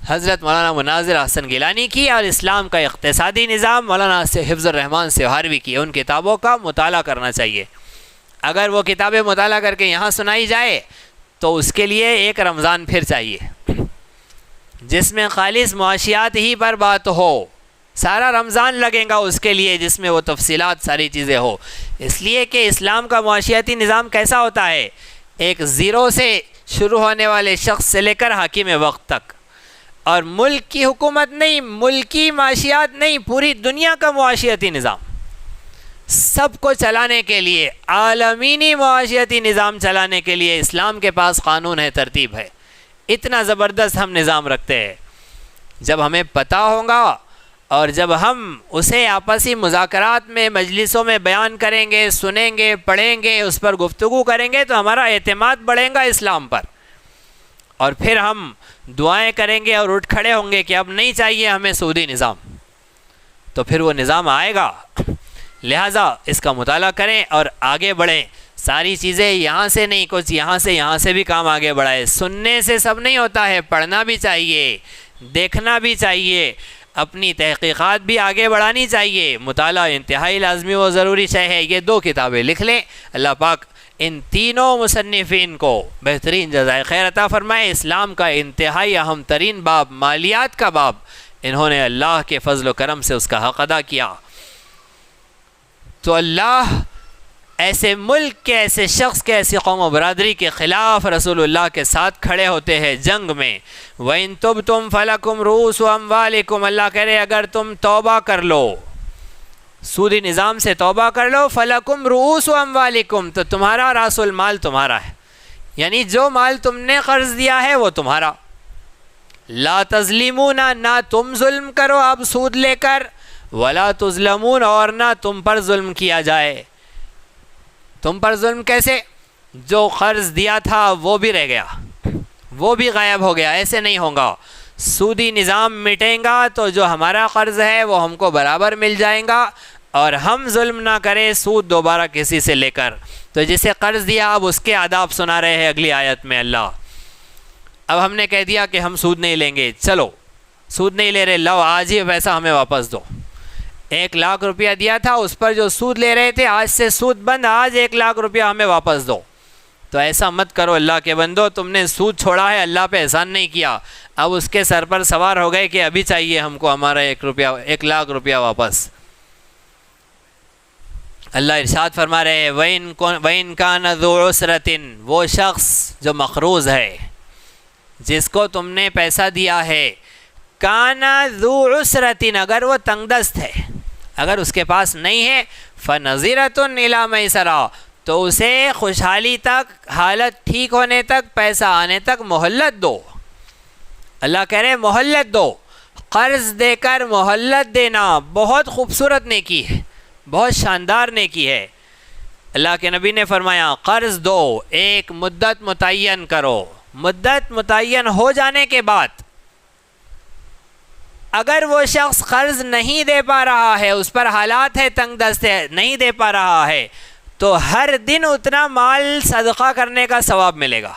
حضرت مولانا مناظر احسن گیلانی کی، اور اسلام کا اقتصادی نظام مولانا حفظ الرحمان سوہاروی کی، ان کتابوں کا مطالعہ کرنا چاہیے۔ اگر وہ کتابیں مطالعہ کر کے یہاں سنائی جائے تو اس کے لیے ایک رمضان پھر چاہیے جس میں خالص معاشیات ہی پر بات ہو، سارا رمضان لگے گا اس کے لیے، جس میں وہ تفصیلات ساری چیزیں ہو۔ اس لیے کہ اسلام کا معاشیاتی نظام کیسا ہوتا ہے، ایک زیرو سے شروع ہونے والے شخص سے لے کر حاکم وقت تک، اور ملک کی حکومت نہیں، ملکی معاشیات نہیں، پوری دنیا کا معاشیتی نظام، سب کو چلانے کے لیے، عالمینی معاشیتی نظام چلانے کے لیے اسلام کے پاس قانون ہے، ترتیب ہے۔ اتنا زبردست ہم نظام رکھتے ہیں۔ جب ہمیں پتہ ہوگا اور جب ہم اسے آپسی مذاکرات میں، مجلسوں میں بیان کریں گے، سنیں گے، پڑھیں گے، اس پر گفتگو کریں گے تو ہمارا اعتماد بڑھے گا اسلام پر، اور پھر ہم دعائیں کریں گے اور اٹھ کھڑے ہوں گے کہ اب نہیں چاہیے ہمیں سودی نظام، تو پھر وہ نظام آئے گا۔ لہٰذا اس کا مطالعہ کریں اور آگے بڑھیں۔ ساری چیزیں یہاں سے نہیں، کچھ یہاں سے بھی کام آگے بڑھائے۔ سننے سے سب نہیں ہوتا ہے، پڑھنا بھی چاہیے، دیکھنا بھی چاہیے، اپنی تحقیقات بھی آگے بڑھانی چاہیے۔ مطالعہ انتہائی لازمی و ضروری شے ہے۔ یہ 2 کتابیں لکھ لیں، اللہ پاک ان تینوں مصنفین کو بہترین جزائے خیر عطا فرمائے۔ اسلام کا انتہائی اہم ترین باب، مالیات کا باب، انہوں نے اللہ کے فضل و کرم سے اس کا حق ادا کیا۔ تو اللہ ایسے ملک کے، ایسے شخص کے، ایسی قوم و برادری کے خلاف رسول اللہ کے ساتھ کھڑے ہوتے ہیں جنگ میں۔ وَإِن تُبْتُمْ فَلَكُمْ رُؤُوسُ أَمْوَالِكُمْ، اللہ کہہ رہے اگر تم توبہ کر لو، سودی نظام سے توبہ کر لو، فَلَكُمْ رُؤُوسُ أَمْوَالِكُمْ، تو تمہارا راس المال تمہارا ہے، یعنی جو مال تم نے قرض دیا ہے وہ تمہارا۔ لا تظلمون، نہ تم ظلم کرو اب سود لے کر، ولا تظلمون، اور نہ تم پر ظلم کیا جائے۔ تم پر ظلم کیسے؟ جو قرض دیا تھا وہ بھی رہ گیا، وہ بھی غائب ہو گیا، ایسے نہیں ہوگا۔ سودی نظام مٹیں گا تو جو ہمارا قرض ہے وہ ہم کو برابر مل جائے گا، اور ہم ظلم نہ کریں سود دوبارہ کسی سے لے کر۔ تو جسے قرض دیا اب اس کے آداب سنا رہے ہیں اگلی آیت میں اللہ۔ اب ہم نے کہہ دیا کہ ہم سود نہیں لیں گے، چلو سود نہیں لے رہے، لو آج ہی پیسہ ہمیں واپس دو۔ 1 لاکھ روپیہ دیا تھا، اس پر جو سود لے رہے تھے آج سے سود بند، آج 1 لاکھ روپیہ ہمیں واپس دو۔ تو ایسا مت کرو اللہ کے بندو، تم نے سود چھوڑا ہے، اللہ پہ احسان نہیں کیا، اب اس کے سر پر سوار ہو گئے کہ ابھی چاہیے ہم کو ہمارا 1 لاکھ روپیہ واپس۔ اللہ ارشاد فرما رہے ہیں وَإِن كَانَ ذُو عُسْرَةٍ، وہ شخص جو مقروض ہے، جس کو تم نے پیسہ دیا ہے، کَانَ ذُو عُسْرَةٍ، اگر وہ تنگ دست ہے، اگر اس کے پاس نہیں ہے، فَنَظِرَةٌ إِلَىٰ مَيْسَرَةٍ، تو اسے خوشحالی تک، حالت ٹھیک ہونے تک، پیسہ آنے تک مہلت دو۔ اللہ کہہ رہے مہلت دو، قرض دے کر مہلت دینا بہت خوبصورت نیکی ہے، بہت شاندار نیکی ہے۔ اللہ کے نبی نے فرمایا قرض دو، ایک مدت متعین کرو، مدت متعین ہو جانے کے بعد اگر وہ شخص قرض نہیں دے پا رہا ہے، اس پر حالات ہے، تنگ دست ہے، نہیں دے پا رہا ہے، تو ہر دن اتنا مال صدقہ کرنے کا ثواب ملے گا،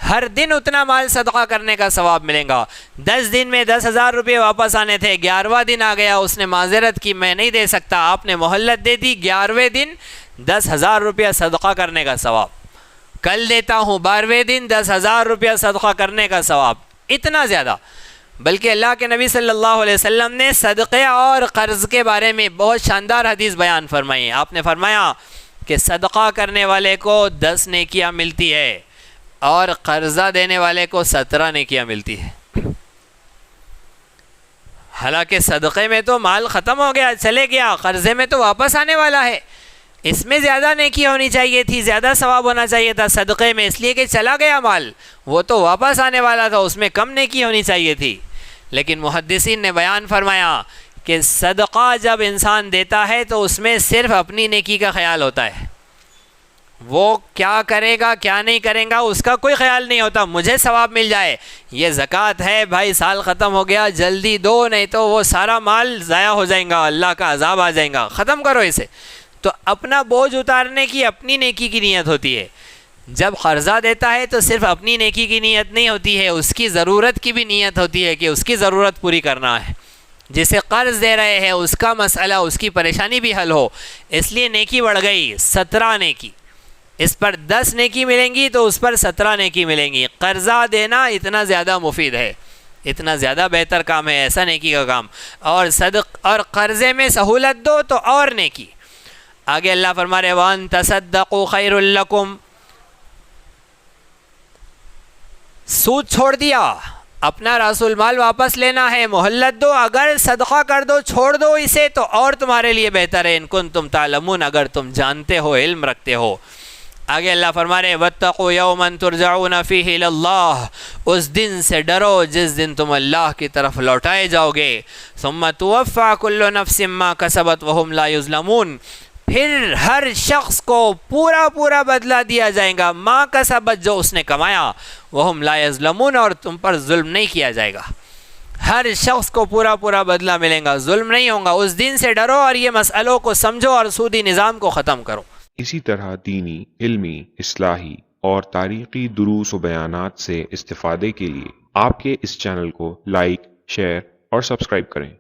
ہر دن اتنا مال صدقہ کرنے کا ثواب ملے گا۔ 10 دن میں 10,000 روپے واپس آنے تھے، 11واں دن آ گیا، اس نے معذرت کی میں نہیں دے سکتا، آپ نے مہلت دے دی، 11ویں دن 10,000 روپیہ صدقہ کرنے کا ثواب، کل دیتا ہوں 12ویں دن 10,000 روپیہ صدقہ کرنے کا ثواب، اتنا زیادہ۔ بلکہ اللہ کے نبی صلی اللہ علیہ وسلم نے صدقے اور قرض کے بارے میں بہت شاندار حدیث بیان فرمائی۔ آپ نے فرمایا کہ صدقہ کرنے والے کو 10 نیکیاں ملتی ہے اور قرضہ دینے والے کو 17 نیکیاں ملتی ہے۔ حالانکہ صدقے میں تو مال ختم ہو گیا، چلے گیا، قرضے میں تو واپس آنے والا ہے، اس میں زیادہ نیکی ہونی چاہیے تھی، زیادہ ثواب ہونا چاہیے تھا صدقے میں، اس لیے کہ چلا گیا مال، وہ تو واپس آنے والا تھا، اس میں کم نیکی ہونی چاہیے تھی۔ لیکن محدثین نے بیان فرمایا کہ صدقہ جب انسان دیتا ہے تو اس میں صرف اپنی نیکی کا خیال ہوتا ہے، وہ کیا کرے گا کیا نہیں کرے گا اس کا کوئی خیال نہیں ہوتا، مجھے ثواب مل جائے۔ یہ زکوٰۃ ہے بھائی، سال ختم ہو گیا جلدی دو، نہیں تو وہ سارا مال ضائع ہو جائے گا، اللہ کا عذاب آ جائے گا، ختم کرو اسے۔ تو اپنا بوجھ اتارنے کی اپنی نیکی کی نیت ہوتی ہے۔ جب قرضہ دیتا ہے تو صرف اپنی نیکی کی نیت نہیں ہوتی ہے، اس کی ضرورت کی بھی نیت ہوتی ہے کہ اس کی ضرورت پوری کرنا ہے، جسے قرض دے رہے ہیں اس کا مسئلہ، اس کی پریشانی بھی حل ہو، اس لیے نیکی بڑھ گئی 17 نیکی، اس پر 10 نیکی ملیں گی تو اس پر 17 نیکی ملیں گی۔ قرضہ دینا اتنا زیادہ مفید ہے، اتنا زیادہ بہتر کام ہے ایسا نیکی کا کام، اور قرضے میں سہولت دو تو اور نیکی۔ آگے اللہ فرما رہے وَأَن تَصَدَّقُوا خَيْرٌ لَكُمْ، سود چھوڑ دیا، اپنا راس المال واپس لینا ہے، مہلت دو، اگر صدقہ کر دو چھوڑ دو اسے تو اور تمہارے لیے بہتر ہے، ان کنتم تعلمون، اگر تم جانتے ہو علم رکھتے ہو۔ آگے اللہ فرما رہے وَاتَّقُوا يَوْمًا تُرْجَعُونَ فِيهِ إِلَى اللَّهِ، اس دن سے ڈرو جس دن تم اللہ کی طرف لوٹائے جاؤ گے، ثُمَّ تُوَفَّى كُلُّ نَفْسٍ مَّا كَسَبَتْ وَهُمْ لَا يُظْلَمُونَ، پھر ہر شخص کو پورا پورا بدلہ دیا جائے گا، ما کسبت، جو اس نے کمایا، وہم لا یظلمون، اور تم پر ظلم نہیں کیا جائے گا، ہر شخص کو پورا پورا بدلہ ملے گا، ظلم نہیں ہوگا، اس دن سے ڈرو اور یہ مسئلوں کو سمجھو اور سودی نظام کو ختم کرو۔ اسی طرح دینی، علمی، اصلاحی اور تاریخی دروس و بیانات سے استفادے کے لیے آپ کے اس چینل کو لائک، شیئر اور سبسکرائب کریں۔